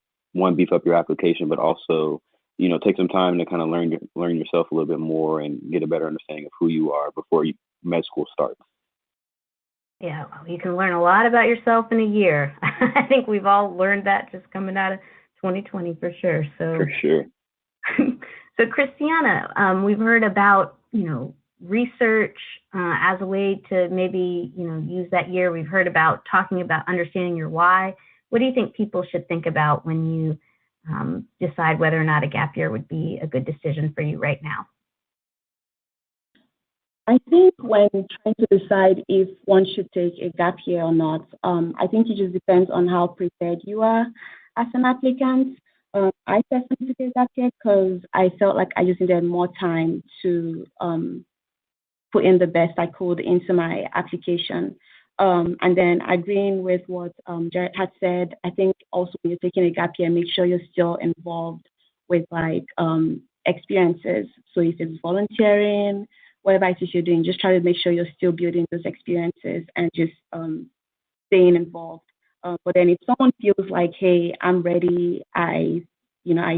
beef up your application, but also, you know, take some time to kind of learn yourself a little bit more and get a better understanding of who you are before med school starts. Yeah, well, you can learn a lot about yourself in a year. I think we've all learned that just coming out of 2020 for sure. So for sure. So Christiana, we've heard about, you know, research as a way to maybe, you know, use that year. We've heard about talking about understanding your why. What do you think people should think about when you decide whether or not a gap year would be a good decision for you right now? I think when trying to decide if one should take a gap year or not, I think it just depends on how prepared you are as an applicant. I personally took a gap year because I felt like I just needed more time to put in the best I could into my application. And then agreeing with what Jared had said, I think also when you're taking a gap year, make sure you're still involved with like experiences. So if it's volunteering, whatever it is you're doing, just try to make sure you're still building those experiences and just staying involved. But then if someone feels like, hey, I'm ready, I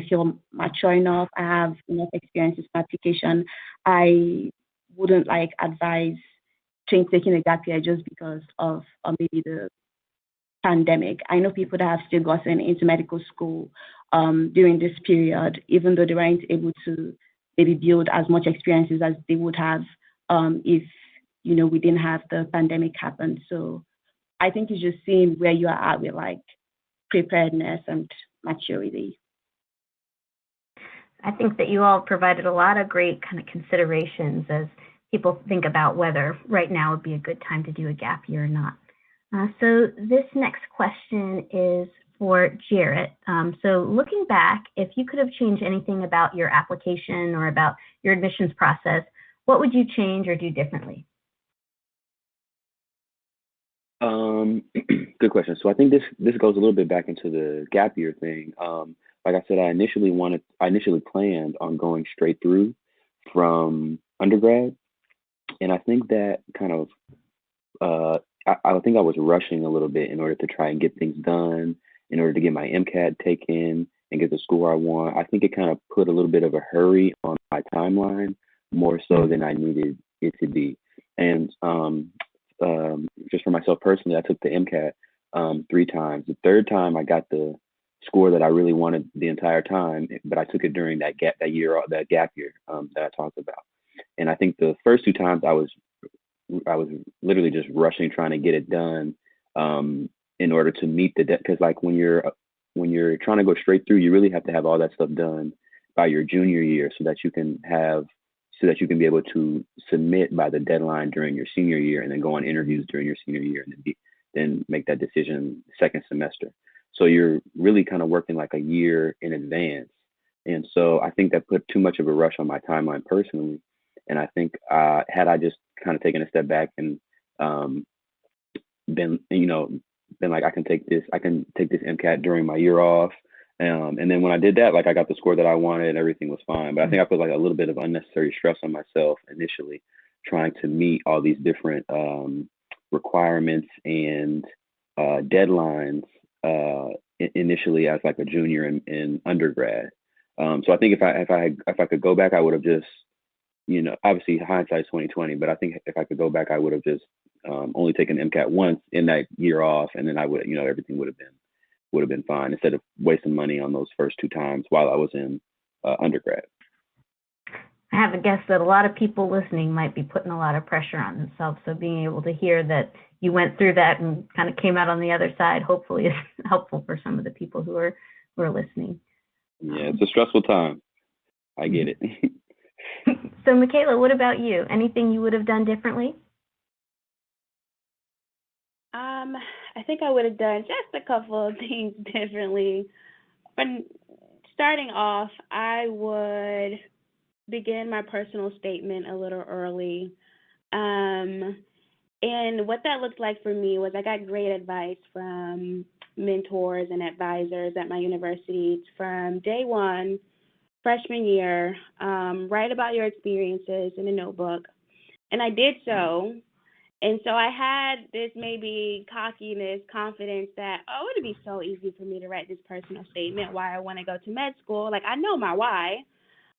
feel mature enough, I have enough experiences in application, I wouldn't like advise taking a gap year just because of maybe the pandemic. I know people that have still gotten into medical school during this period, even though they weren't able to maybe build as much experiences as they would have if we didn't have the pandemic happen. So I think it's just seeing where you are at with like preparedness and maturity. I think that you all provided a lot of great kind of considerations as people think about whether right now would be a good time to do a gap year or not. So this next question is for Jarrett. So looking back, if you could have changed anything about your application or about your admissions process, what would you change or do differently? Good question. So I think this goes a little bit back into the gap year thing. Like I said, I initially planned on going straight through from undergrad, and I think that kind of I think I was rushing a little bit in order to try and get things done, in order to get my MCAT taken and get the score I want. I think it kind of put a little bit of a hurry on my timeline, more so than I needed it to be. And just for myself personally, I took the MCAT 3 times. The third time, I got the score that I really wanted the entire time, but I took it during that gap year that I talked about. And I think the first 2 times I was literally just rushing, trying to get it done in order to meet the because like when you're trying to go straight through, you really have to have all that stuff done by your junior year so that you can be able to submit by the deadline during your senior year, and then go on interviews during your senior year, and then make that decision second semester. So you're really kind of working like a year in advance. And so I think that put too much of a rush on my timeline personally. And I think had I just kind of taken a step back and been like, I can take this MCAT during my year off. And then when I did that, like I got the score that I wanted and everything was fine. But I think I put like a little bit of unnecessary stress on myself initially, trying to meet all these different requirements and deadlines initially as like a junior in undergrad. So I think if I could go back, I would have just, obviously hindsight's 20/20, but I think if I could go back, I would have just only taken MCAT once in that year off, and then I would, everything would have been fine instead of wasting money on those first 2 times while I was in undergrad. I have a guess that a lot of people listening might be putting a lot of pressure on themselves. So being able to hear that you went through that and kind of came out on the other side, hopefully is helpful for some of the people who are listening. Yeah, it's a stressful time. I get it. So Michaela, what about you? Anything you would have done differently? I think I would have done just a couple of things differently. When starting off, I would begin my personal statement a little early. And what that looked like for me was I got great advice from mentors and advisors at my university from day one, freshman year. Write about your experiences in a notebook. And I did so. And so I had this maybe cockiness, confidence that, it'd be so easy for me to write this personal statement, why I want to go to med school. Like, I know my why.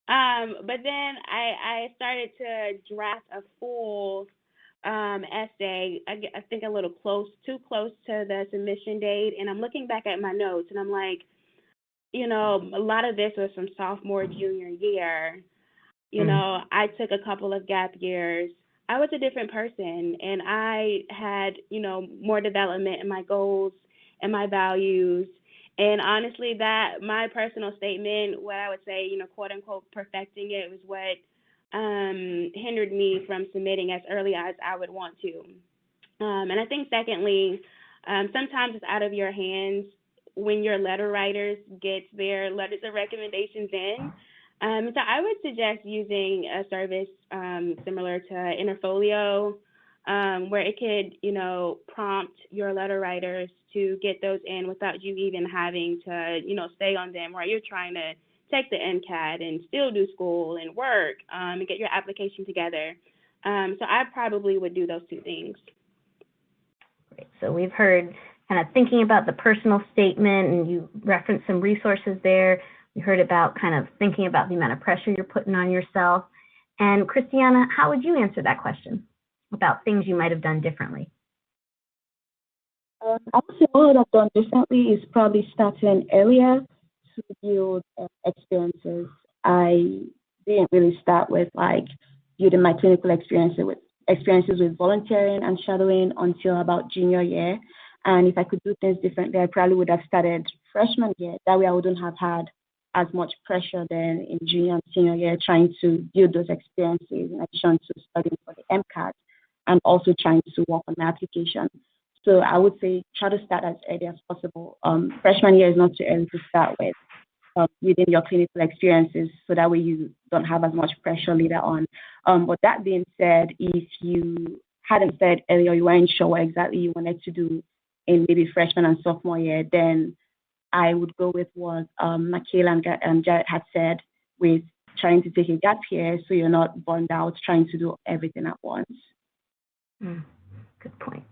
But then I started to draft a full essay, I think a little too close to the submission date. And I'm looking back at my notes and I'm like, a lot of this was from sophomore, junior year. I took a couple of gap years. I was a different person, and I had, more development in my goals and my values. And honestly, that my personal statement, what I would say, quote unquote, perfecting it was what hindered me from submitting as early as I would want to. And I think secondly, sometimes it's out of your hands when your letter writers get their letters of recommendations in. So I would suggest using a service similar to Interfolio, where it could, prompt your letter writers to get those in without you even having to, stay on them, where you're trying to take the MCAT and still do school and work and get your application together. So I probably would do those two things. Great. So we've heard kind of thinking about the personal statement, and you referenced some resources there. We heard about kind of thinking about the amount of pressure you're putting on yourself. And Christiana, how would you answer that question about things you might have done differently? I would say what I would have done differently is probably starting earlier to build experiences. I didn't really start with building my clinical experiences with volunteering and shadowing until about junior year. And if I could do things differently, I probably would have started freshman year. That way I wouldn't have had as much pressure then in junior and senior year trying to build those experiences in addition to studying for the MCAT and also trying to work on my application. So I would say try to start as early as possible. Freshman year is not too early to start with within your clinical experiences, so that way you don't have as much pressure later on. But that being said, if you hadn't said earlier, you weren't sure what exactly you wanted to do in maybe freshman and sophomore year, then I would go with what Michaela and Jared had said with trying to take a gap year so you're not burned out trying to do everything at once. Good point.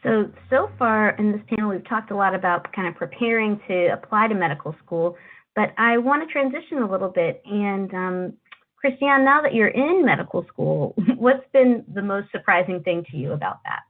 So far in this panel, we've talked a lot about kind of preparing to apply to medical school, but I want to transition a little bit. And Christiane, now that you're in medical school, what's been the most surprising thing to you about that?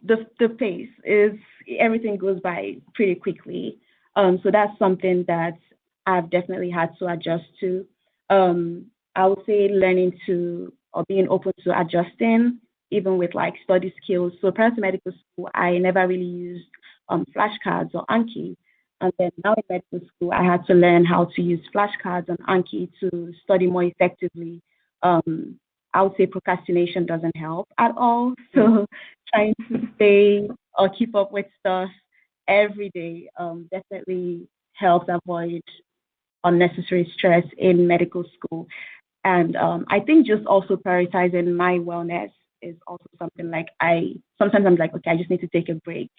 The pace is, everything goes by pretty quickly. So that's something that I've definitely had to adjust to. I would say learning to, or being open to adjusting, even with study skills. So prior to medical school, I never really used flashcards or Anki. And then now in medical school, I had to learn how to use flashcards and Anki to study more effectively. I would say procrastination doesn't help at all. So trying to stay or keep up with stuff every day definitely helps avoid unnecessary stress in medical school. And I think just also prioritizing my wellness is also something sometimes I'm like, okay, I just need to take a break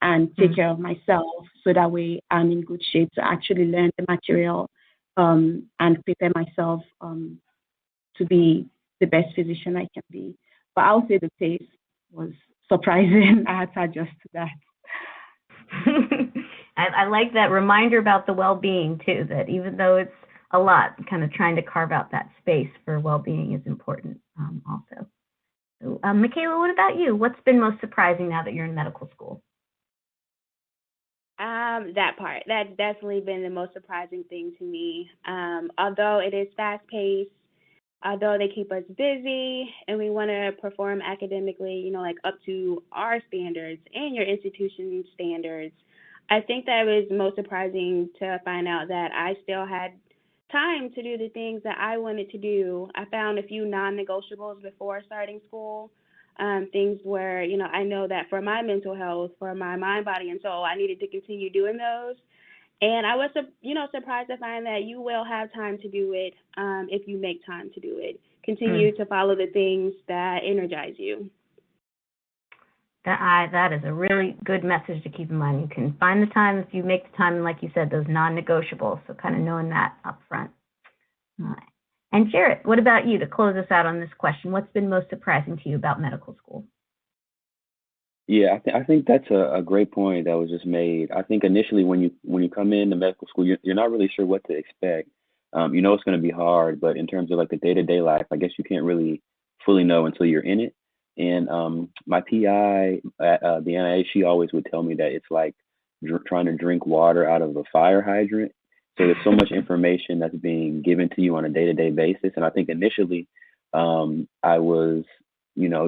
and take care of myself so that way I'm in good shape to actually learn the material and prepare myself to be the best physician I can be. But I would say the pace was surprising. I had to adjust to that. I like that reminder about the well-being too, that even though it's a lot, kind of trying to carve out that space for well-being is important also. So, Michaela, what about you? What's been most surprising now that you're in medical school? That part. That's definitely been the most surprising thing to me. Although it is fast-paced, although they keep us busy and we want to perform academically, up to our standards and your institution standards, I think that was most surprising to find out that I still had time to do the things that I wanted to do. I found a few non-negotiables before starting school, things where, I know that for my mental health, for my mind, body, and soul, I needed to continue doing those. And I was, surprised to find that you will have time to do it if you make time to do it. Continue to follow the things that energize you. That is a really good message to keep in mind. You can find the time if you make the time, and like you said, those non-negotiables, so kind of knowing that up front. All right. And Jarrett, what about you to close us out on this question? What's been most surprising to you about medical school? Yeah, I think that's a great point that was just made. I think initially when you come into medical school, you're not really sure what to expect. It's going to be hard, but in terms of the day-to-day life, I guess you can't really fully know until you're in it. And my PI at the NIH, she always would tell me that it's like trying to drink water out of a fire hydrant. So there's so much information that's being given to you on a day-to-day basis. And I think initially I was,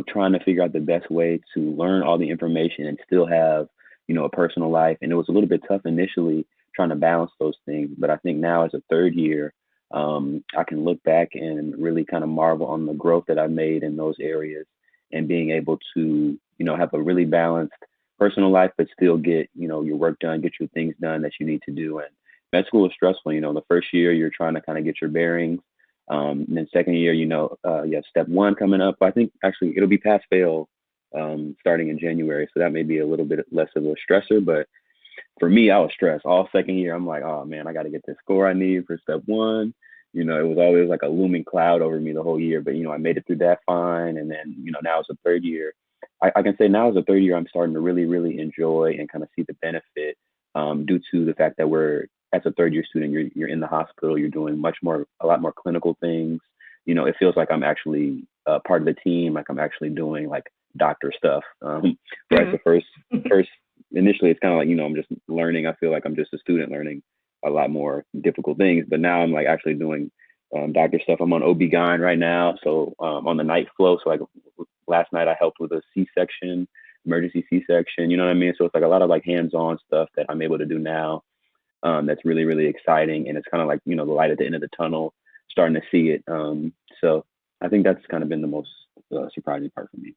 trying to figure out the best way to learn all the information and still have, a personal life. And it was a little bit tough initially trying to balance those things. But I think now as a third year, I can look back and really kind of marvel on the growth that I made in those areas and being able to, have a really balanced personal life, but still get, your work done, get your things done that you need to do. And med school is stressful. The first year you're trying to kind of get your bearings. And then second year, you have step one coming up. I think actually it'll be pass fail starting in January. So that may be a little bit less of a stressor, but for me, I was stressed all second year. I'm like, oh man, I got to get the score I need for step one. It was always like a looming cloud over me the whole year, but I made it through that fine. And then, now it's a third year. I can say now as a third year, I'm starting to really, really enjoy and kind of see the benefit due to the fact that as a third year student, you're in the hospital, you're doing a lot more clinical things. It feels like I'm actually part of the team, like I'm actually doing like doctor stuff. Whereas the first initially it's kind of like, I'm just learning. I feel like I'm just a student learning a lot more difficult things, but now I'm like actually doing doctor stuff. I'm on OB-GYN right now. So on the night flow. So like last night I helped with a C-section, emergency C-section, you know what I mean? So it's like a lot of like hands-on stuff that I'm able to do now. That's really, really exciting. And it's kind of like, the light at the end of the tunnel, starting to see it. So I think that's kind of been the most surprising part for me.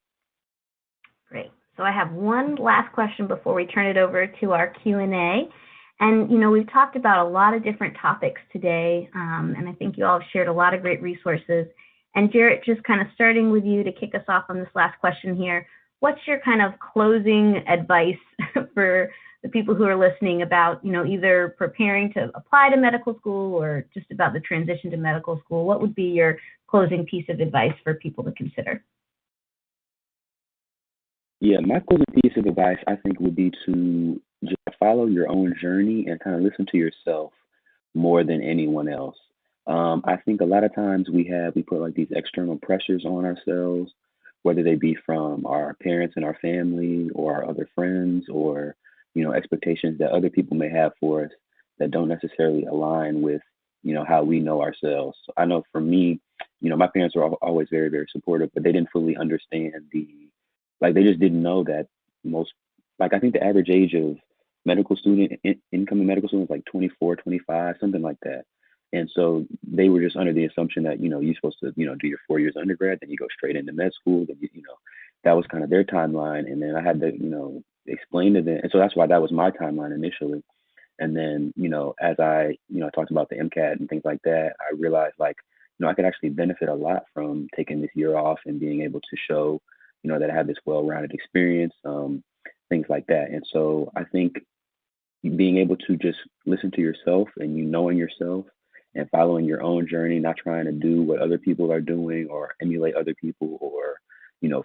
Great. So I have one last question before we turn it over to our Q&A. And, we've talked about a lot of different topics today, and I think you all have shared a lot of great resources. And Jarrett, just kind of starting with you to kick us off on this last question here, what's your kind of closing advice for the people who are listening about, either preparing to apply to medical school or just about the transition to medical school? What would be your closing piece of advice for people to consider? Yeah, my closing piece of advice, I think, would be to just follow your own journey and kind of listen to yourself more than anyone else. I think a lot of times we put like these external pressures on ourselves, whether they be from our parents and our family or our other friends or, expectations that other people may have for us that don't necessarily align with, how we know ourselves. So I know for me, my parents were always very, very supportive, but they didn't fully understand they just didn't know that I think the average age of medical student, incoming medical student is like 24, 25, something like that. And so they were just under the assumption that, you're supposed to, do your 4 years undergrad, then you go straight into med school, then, that was kind of their timeline. And then I had to, explain to them. And so that's why that was my timeline initially. And then, as I, talked about the MCAT and things like that, I realized I could actually benefit a lot from taking this year off and being able to show, that I have this well-rounded experience, things like that. And so I think being able to just listen to yourself and knowing yourself and following your own journey, not trying to do what other people are doing or emulate other people or,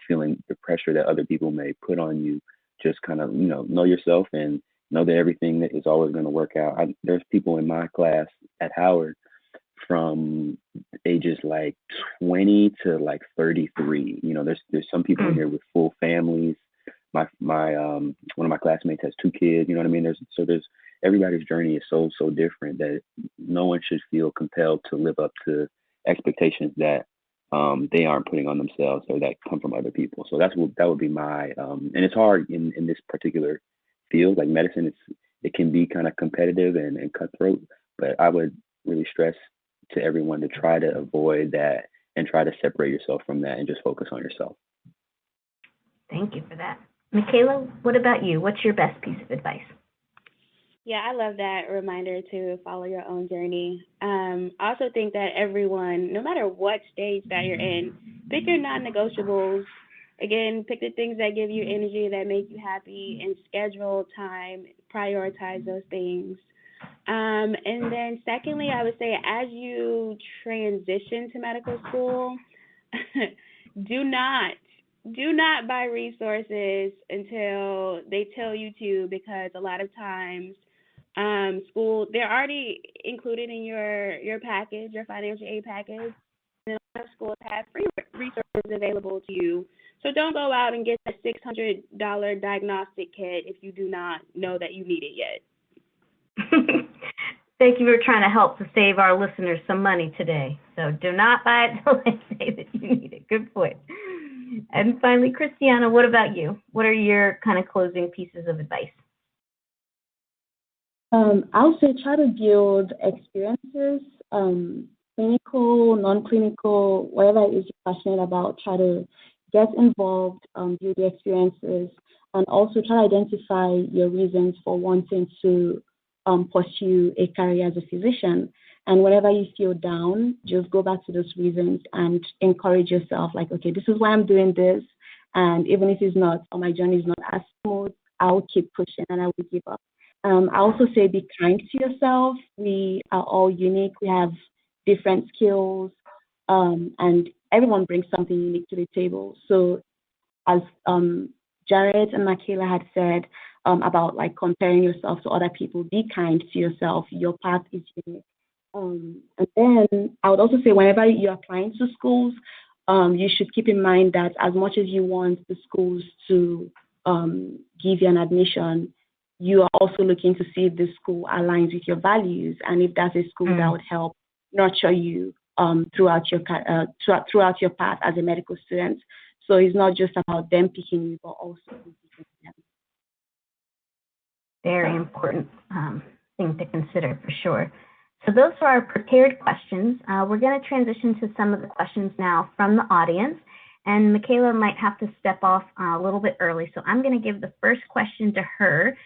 feeling the pressure that other people may put on you, just kind of, know yourself and know that everything that is always going to work out. There's people in my class at Howard from ages like 20 to like 33. There's some people in here with full families. My one of my classmates has 2 kids. You know what I mean? There's everybody's journey is so different that no one should feel compelled to live up to expectations that they aren't putting on themselves or that come from other people. So that would be my and it's hard in this particular field like medicine. It can be kind of competitive and cutthroat, but I would really stress to everyone to try to avoid that and try to separate yourself from that and just focus on yourself. Thank you for that. Michaela, what about you? What's your best piece of advice? Yeah, I love that reminder to follow your own journey. I also think that everyone, no matter what stage that you're in, pick your non-negotiables. Again, pick the things that give you energy, that make you happy, and schedule time, prioritize those things. And then secondly, I would say as you transition to medical school, do not buy resources until they tell you to, because a lot of times school, they're already included in your package, your financial aid package. And a lot of schools have free resources available to you. So don't go out and get a $600 diagnostic kit if you do not know that you need it yet. Thank you for trying to help to save our listeners some money today. So do not buy it until they say that you need it. Good point. And finally, Christiana, what about you? What are your kind of closing pieces of advice? I'll say try to build experiences, clinical, non-clinical, whatever it is you're passionate about, try to get involved, build the experiences, and also try to identify your reasons for wanting to pursue a career as a physician. And whenever you feel down, just go back to those reasons and encourage yourself, like, okay, this is why I'm doing this. And even if it's not, or my journey is not as smooth, I'll keep pushing and I will give up. I also say be kind to yourself. We are all unique. We have different skills, and everyone brings something unique to the table. So as Jared and Michaela had said about like comparing yourself to other people, be kind to yourself. Your path is unique. And then I would also say whenever you're applying to schools, you should keep in mind that as much as you want the schools to give you an admission, you are also looking to see if the school aligns with your values and if that's a school that would help nurture you throughout your path as a medical student. So it's not just about them picking you, but also you picking them. Very important thing to consider for sure. So those are our prepared questions. We're going to transition to some of the questions now from the audience. And Michaela might have to step off a little bit early. So I'm going to give the first question to her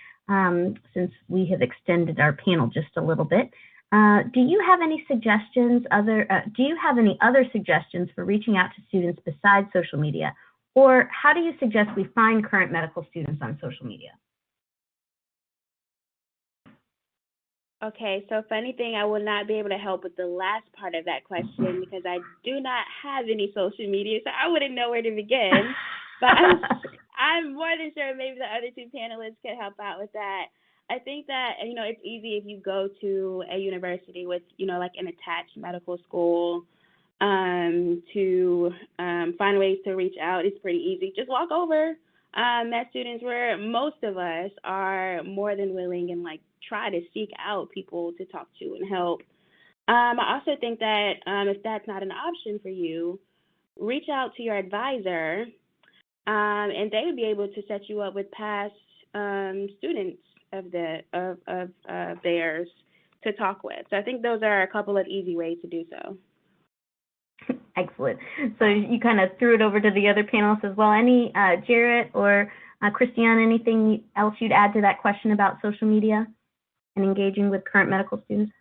since we have extended our panel just a little bit. Do you have any suggestions, do you have any other suggestions for reaching out to students besides social media? Or how do you suggest we find current medical students on social media? Okay, so funny thing, I will not be able to help with the last part of that question because I do not have any social media, so I wouldn't know where to begin. But I'm more than sure maybe the other two panelists could help out with that. I think that, it's easy if you go to a university with, like an attached medical school to find ways to reach out. It's pretty easy. Just walk over. Med students, where most of us are more than willing and try to seek out people to talk to and help. I also think that if that's not an option for you, reach out to your advisor, and they would be able to set you up with past students of theirs to talk with. So I think those are a couple of easy ways to do so. Excellent. So you kind of threw it over to the other panelists as well. Any, Jarrett or Christiane, anything else you'd add to that question about social media and engaging with current medical students?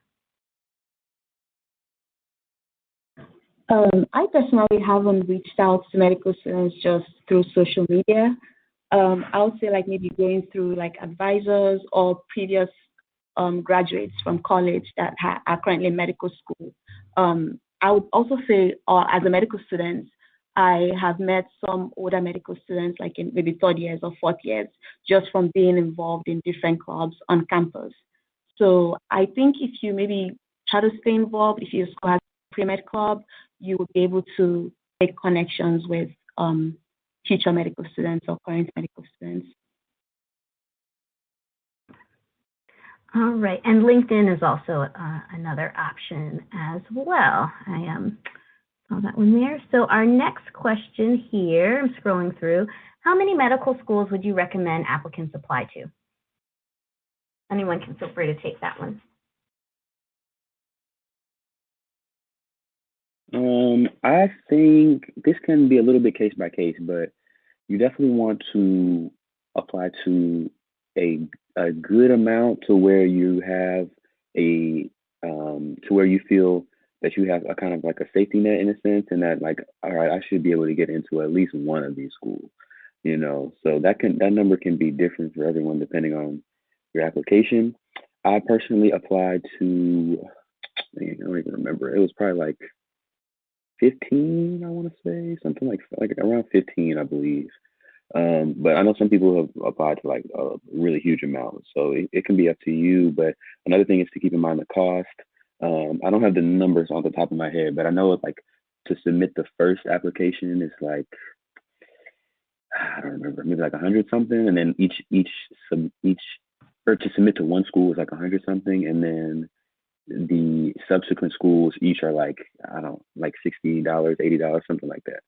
I personally haven't reached out to medical students just through social media. I would say maybe going through advisors or previous graduates from college that are currently in medical school. I would also say, as a medical student, I have met some older medical students, in maybe third years or fourth years, just from being involved in different clubs on campus. So I think if you maybe try to stay involved, if your school has a pre-med club, you will be able to make connections with future medical students or current medical students. All right, and LinkedIn is also another option as well. I saw that one there. So our next question here, I'm scrolling through. How many medical schools would you recommend applicants apply to? Anyone can feel free to take that one. I think this can be a little bit case by case, but you definitely want to apply to a good amount to where you have to where you feel that you have a kind of a safety net in a sense, and that all right, I should be able to get into at least one of these schools, so that number can be different for everyone depending on your application. I personally applied to, I don't even remember, it was probably 15, I want to say, something like around 15, I believe. But I know some people have applied to a really huge amount, so it can be up to you. But another thing is to keep in mind the cost. I don't have the numbers on the top of my head, but I know it's to submit the first application is I don't remember, maybe 100 something, and then each or to submit to one school is 100 something, and then the subsequent schools each are $60, $80, something like that.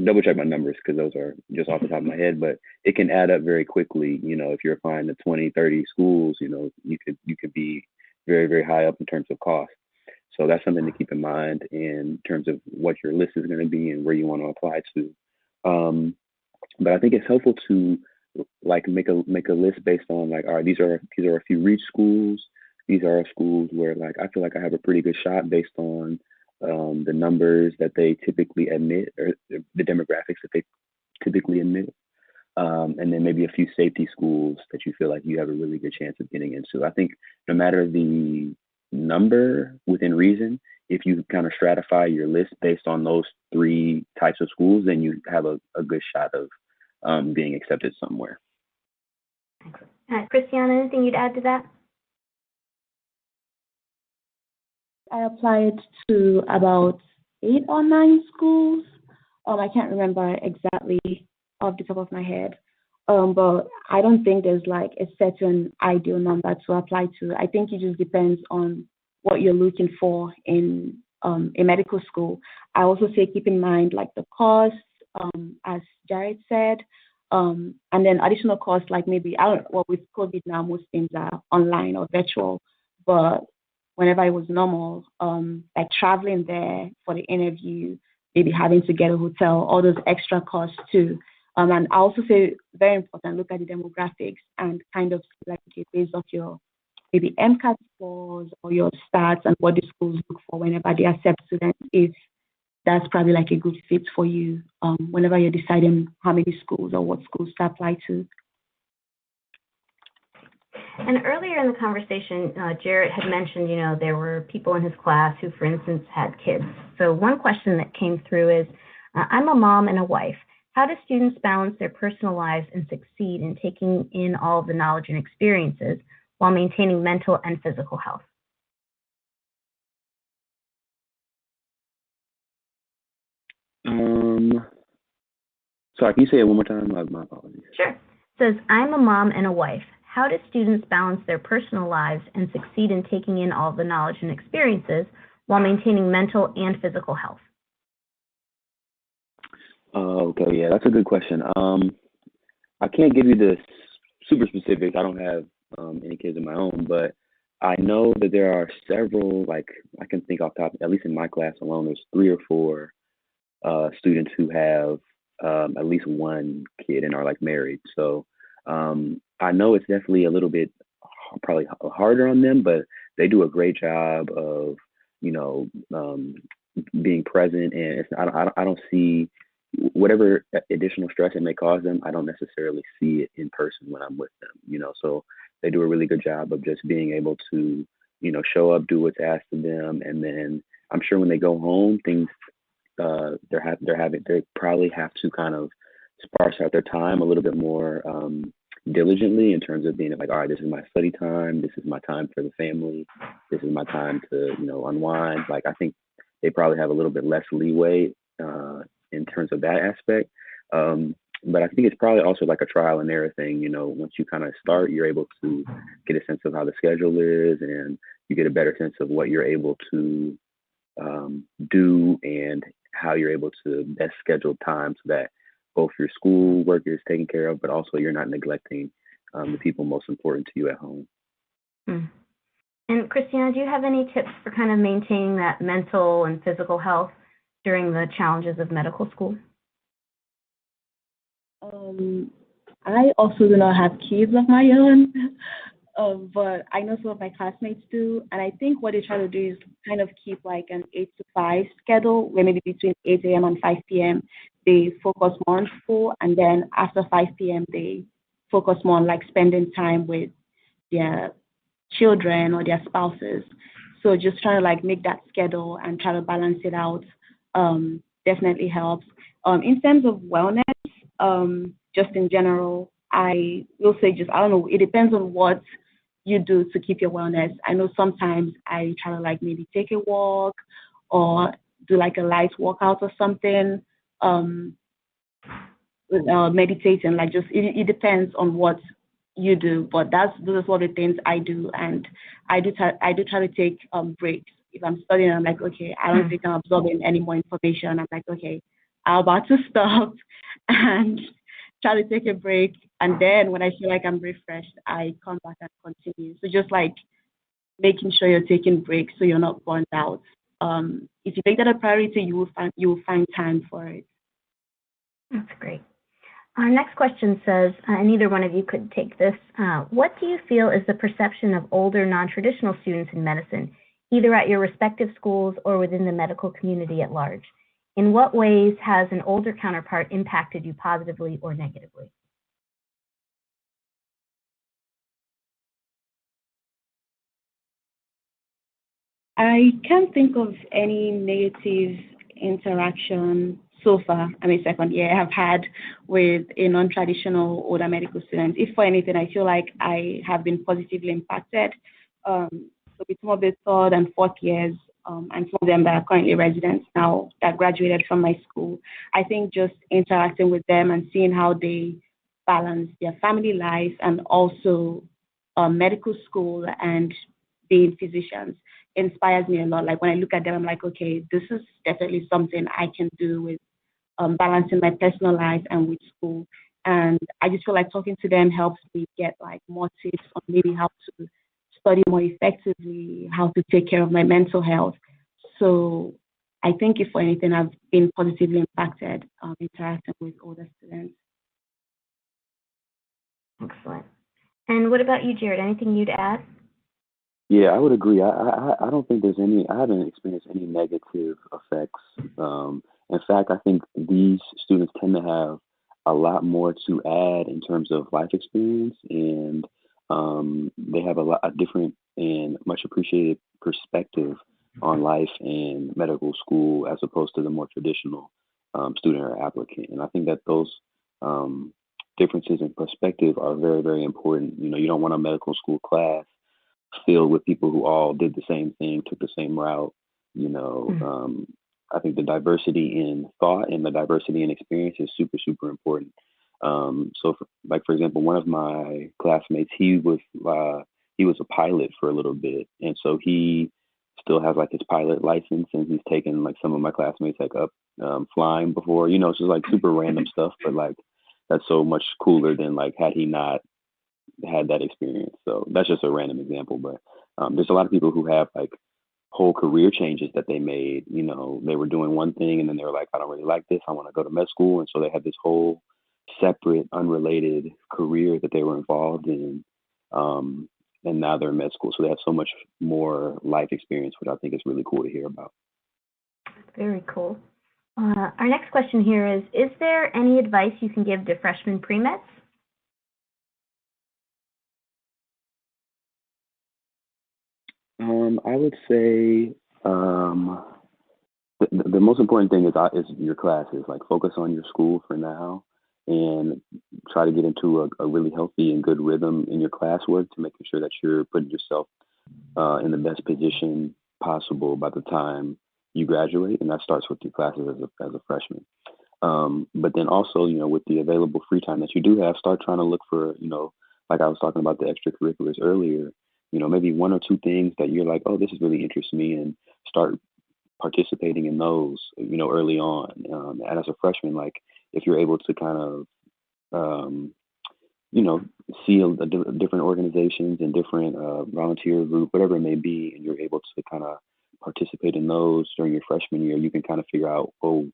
double check my numbers because those are just off the top of my head, but it can add up very quickly. If you're applying to 20, 30 schools, you could be very, very high up in terms of cost. So that's something to keep in mind in terms of what your list is going to be and where you want to apply to. But I think it's helpful to like make a list based on like, all right, these are a few reach schools. These are schools where like I feel like I have a pretty good shot based on the numbers that they typically admit or the demographics that they typically admit. And then maybe a few safety schools that you feel like you have a really good chance of getting into. I think no matter the number within reason, if you kind of stratify your list based on those three types of schools, then you have a good shot of being accepted somewhere. Christiana, anything you'd add to that? I applied to about 8 or 9 schools. I can't remember exactly off the top of my head. But I don't think there's like a certain ideal number to apply to. I think it just depends on what you're looking for in a medical school. I also say keep in mind like the costs, as Jared said, and then additional costs like maybe, with COVID now, most things are online or virtual, but whenever it was normal, like traveling there for the interview, maybe having to get a hotel, all those extra costs too. And I also say very important, look at the demographics and kind of like based off your maybe MCAT scores or your stats and what the schools look for whenever they accept students, if that's probably like a good fit for you whenever you're deciding how many schools or what schools to apply to. And earlier in the conversation, Jarrett had mentioned, there were people in his class who, for instance, had kids. So one question that came through is, I'm a mom and a wife. How do students balance their personal lives and succeed in taking in all of the knowledge and experiences while maintaining mental and physical health? Sorry, can you say it one more time? My apologies. Sure. It says, I'm a mom and a wife. How do students balance their personal lives and succeed in taking in all the knowledge and experiences while maintaining mental and physical health? Okay, yeah, that's a good question. I can't give you the super specifics. I don't have any kids of my own, but I know that there are several, like I can think off top, at least in my class alone, there's 3 or 4 students who have at least one kid and are like married. So I know it's definitely a little bit probably harder on them, but they do a great job of, being present. And it's, I don't see whatever additional stress it may cause them. I don't necessarily see it in person when I'm with them, so they do a really good job of just being able to, show up, do what's asked of them. And then I'm sure when they go home, things, they probably have to kind of sparse out their time a little bit more diligently in terms of being like, all right, this is my study time, this is my time for the family, this is my time to, unwind. Like I think they probably have a little bit less leeway in terms of that aspect. But I think it's probably also like a trial and error thing. Once you kind of start, you're able to get a sense of how the schedule is, and you get a better sense of what you're able to do and how you're able to best schedule time so that both your school work is taken care of, but also you're not neglecting the people most important to you at home. And Christina, do you have any tips for kind of maintaining that mental and physical health during the challenges of medical school? I also do not have kids of my own, but I know some of my classmates do. And I think what they try to do is kind of keep like an 8 to 5 schedule, where maybe between 8 a.m. and 5 p.m. they focus more on school. And then after 5 p.m. they focus more on like spending time with their children or their spouses. So just trying to like make that schedule and try to balance it out definitely helps. In terms of wellness, just in general, I will say I don't know, it depends on what you do to keep your wellness. I know sometimes I try to like maybe take a walk or do like a light workout or something, meditating, like just, it depends on what you do, but those are sort of things I do. And I do try to take breaks. If I'm studying, I'm like, okay, I don't think I'm absorbing any more information. I'm like, okay, I'm about to stop and try to take a break. And then when I feel like I'm refreshed, I come back and continue. So just like making sure you're taking breaks so you're not burned out. If you make that a priority, you will find time for it. That's great. Our next question says, and either one of you could take this, what do you feel is the perception of older non-traditional students in medicine, either at your respective schools or within the medical community at large? In what ways has an older counterpart impacted you positively or negatively? I can't think of any negative interaction so far. I'm a second year I have had with a non-traditional older medical student. If for anything, I feel like I have been positively impacted. So with some of the third and fourth years, and some of them that are currently residents now that graduated from my school, I think just interacting with them and seeing how they balance their family life and also medical school and being physicians inspires me a lot. Like when I look at them, I'm like, okay, this is definitely something I can do with balancing my personal life and with school. And I just feel like talking to them helps me get like more tips on maybe how to study more effectively, how to take care of my mental health. So I think if for anything, I've been positively impacted interacting with older students. Excellent. And what about you, Jared? Anything you'd add? Yeah, I would agree. I don't think there's any, I haven't experienced any negative effects. In fact, I think these students tend to have a lot more to add in terms of life experience, and they have a different and much appreciated perspective on life and medical school as opposed to the more traditional student or applicant. And I think that those differences in perspective are very, very important. You know, you don't want a medical school class filled with people who all did the same thing, took the same route. You know, I think the diversity in thought and the diversity in experience is super, super important. For example, one of my classmates, he was a pilot for a little bit, and so he still has like his pilot license, and he's taken like some of my classmates like up flying before. You know, it's just like super random stuff, but like that's so much cooler than like had he not had that experience. So that's just a random example, but there's a lot of people who have like whole career changes that they made. You know, they were doing one thing and then they were like, I don't really like this. I want to go to med school. And so they had this whole separate, unrelated career that they were involved in. And now they're in med school. So they have so much more life experience, which I think is really cool to hear about. Very cool. Our next question here is there any advice you can give to freshman pre-meds? I would say the most important thing is your classes. Like focus on your school for now, and try to get into a really healthy and good rhythm in your classwork to making sure that you're putting yourself in the best position possible by the time you graduate, and that starts with your classes as a freshman. But then also, you know, with the available free time that you do have, start trying to look for, you know, like I was talking about the extracurriculars earlier. You know, maybe one or two things that you're like, oh, this is really interesting me, and start participating in those, you know, early on. And as a freshman, like if you're able to kind of, you know, see different organizations and different volunteer group, whatever it may be, and you're able to kind of participate in those during your freshman year, you can kind of figure out, oh,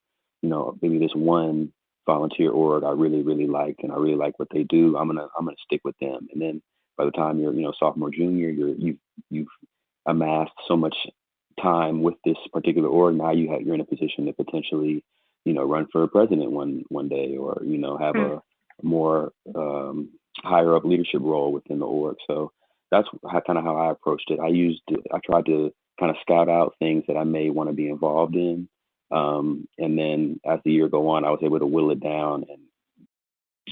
you know, maybe this one volunteer org I really, really liked, and I really like what they do. I'm gonna stick with them. And then by the time you're, you know, sophomore, junior, you've amassed so much time with this particular org. Now you're in a position to potentially, you know, run for president one day, or, you know, have a more higher up leadership role within the org. So that's kind of how I approached it. I tried to kind of scout out things that I may want to be involved in. And then as the year go on, I was able to whittle it down and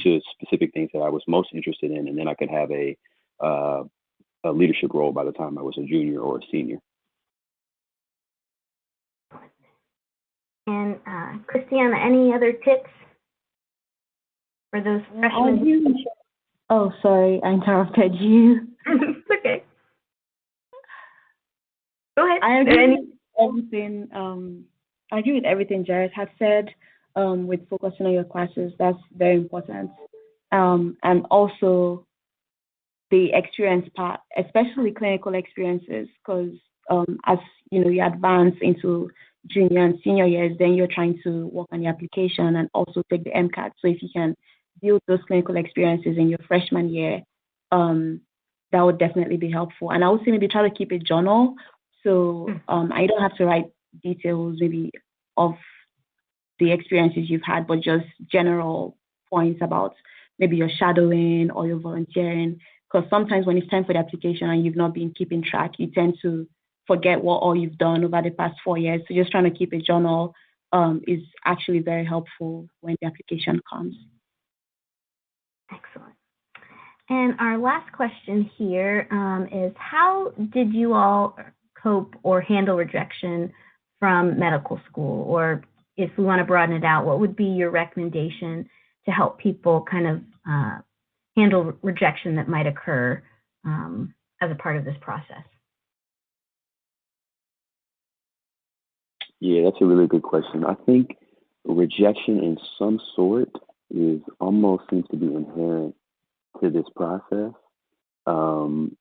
to specific things that I was most interested in. And then I could have a leadership role by the time I was a junior or a senior. And Christiana, any other tips for those freshmen? Oh, sorry, I interrupted you. It's okay. Go ahead. I agree with everything. I agree with everything Jared has said. with focusing on your classes. That's very important. And also the experience part, especially clinical experiences, because as you advance into junior and senior years, then you're trying to work on the application and also take the MCAT. So if you can build those clinical experiences in your freshman year, that would definitely be helpful. And I would say maybe try to keep a journal. So I don't have to write details maybe of the experiences you've had, but just general points about maybe your shadowing or your volunteering. Because sometimes when it's time for the application and you've not been keeping track, you tend to forget what all you've done over the past 4 years. So just trying to keep a journal is actually very helpful when the application comes. Excellent. And our last question here is, how did you all cope or handle rejection from medical school? Or if we want to broaden it out, what would be your recommendation to help people kind of handle rejection that might occur as a part of this process? Yeah, that's a really good question. I think rejection in some sort almost seems to be inherent to this process. And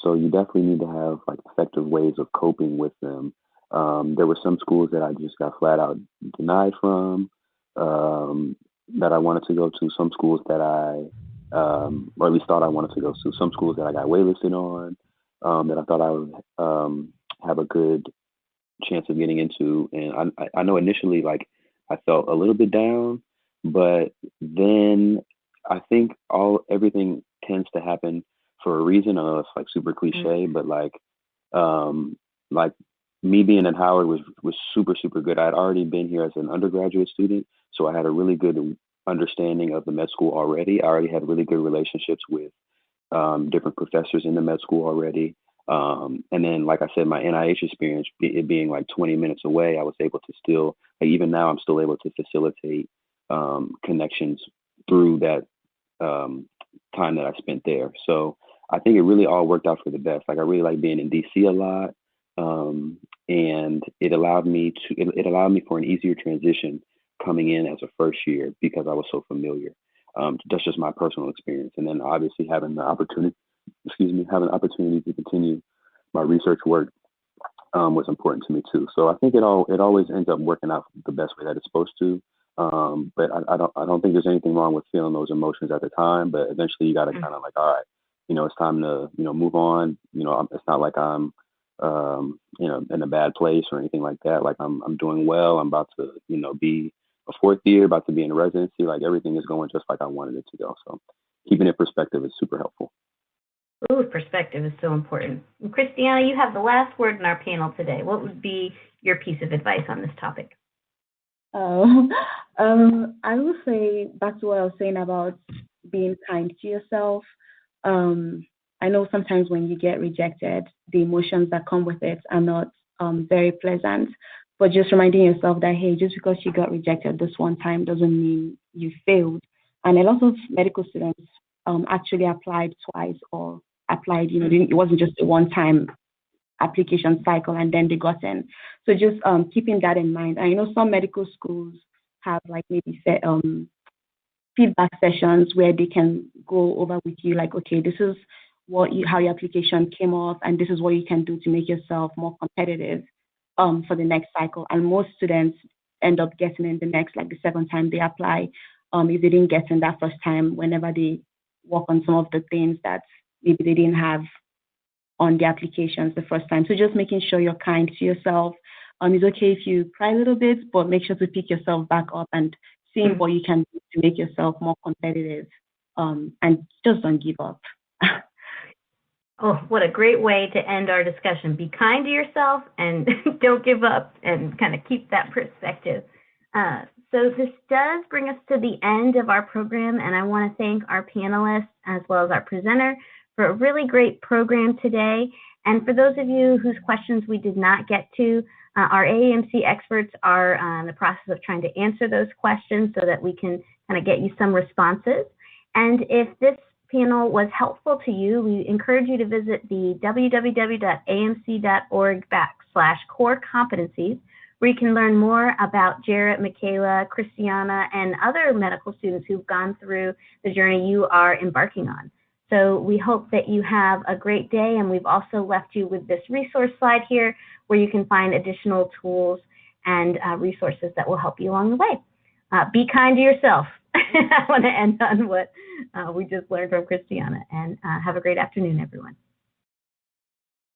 so you definitely need to have like effective ways of coping with them. There were some schools that I just got flat out denied from, that I wanted to go to, some schools that or at least thought I wanted to go to, some schools that I got waitlisted on, that I thought I would have a good chance of getting into. And I know initially, like, I felt a little bit down, but then I think everything tends to happen for a reason. I know it's like super cliche, but like me being at Howard was super, super good. I had already been here as an undergraduate student, so I had a really good understanding of the med school already. I already had really good relationships with different professors in the med school already. And then, like I said, my NIH experience, it being like 20 minutes away, I was able to still, like, even now, I'm still able to facilitate connections through that time that I spent there. So I think it really all worked out for the best. Like, I really like being in DC a lot, and it allowed me for an easier transition coming in as a first year because I was so familiar. That's just my personal experience. And then obviously having the opportunity to continue my research work was important to me too. So I think it always ends up working out the best way that it's supposed to. But I don't think there's anything wrong with feeling those emotions at the time, but eventually you got to kind of like, all right, it's time to, move on. It's not like I'm, in a bad place or anything like that. Like I'm doing well. I'm about to, be a fourth year, about to be in residency. Like everything is going just like I wanted it to go. So keeping it in perspective is super helpful. Ooh, perspective is so important. And Christiana, you have the last word in our panel today. What would be your piece of advice on this topic? I will say back to what I was saying about being kind to yourself. I know sometimes when you get rejected, the emotions that come with it are not very pleasant. But just reminding yourself that, hey, just because you got rejected this one time doesn't mean you failed. And a lot of medical students actually applied twice or applied, it wasn't just a one-time application cycle and then they got in. So just keeping that in mind. I know some medical schools have like maybe feedback sessions where they can go over with you like, okay, this is how your application came off and this is what you can do to make yourself more competitive for the next cycle. And most students end up getting in the next, like the second time they apply, if they didn't get in that first time, whenever they work on some of the things that maybe they didn't have on the applications the first time. So just making sure you're kind to yourself. It's okay if you cry a little bit, but make sure to pick yourself back up and seeing what you can do to make yourself more competitive, and just don't give up. Oh, what a great way to end our discussion. Be kind to yourself and don't give up and kind of keep that perspective. So this does bring us to the end of our program, and I want to thank our panelists as well as our presenter for a really great program today. And for those of you whose questions we did not get to, our AAMC experts are in the process of trying to answer those questions so that we can kind of get you some responses. And if this panel was helpful to you, we encourage you to visit the www.amc.org/core competencies, where you can learn more about Jarrett, Michaela, Christiana, and other medical students who've gone through the journey you are embarking on. So we hope that you have a great day, and we've also left you with this resource slide here where you can find additional tools and resources that will help you along the way. Be kind to yourself. I want to end on what we just learned from Christiana, and have a great afternoon, everyone.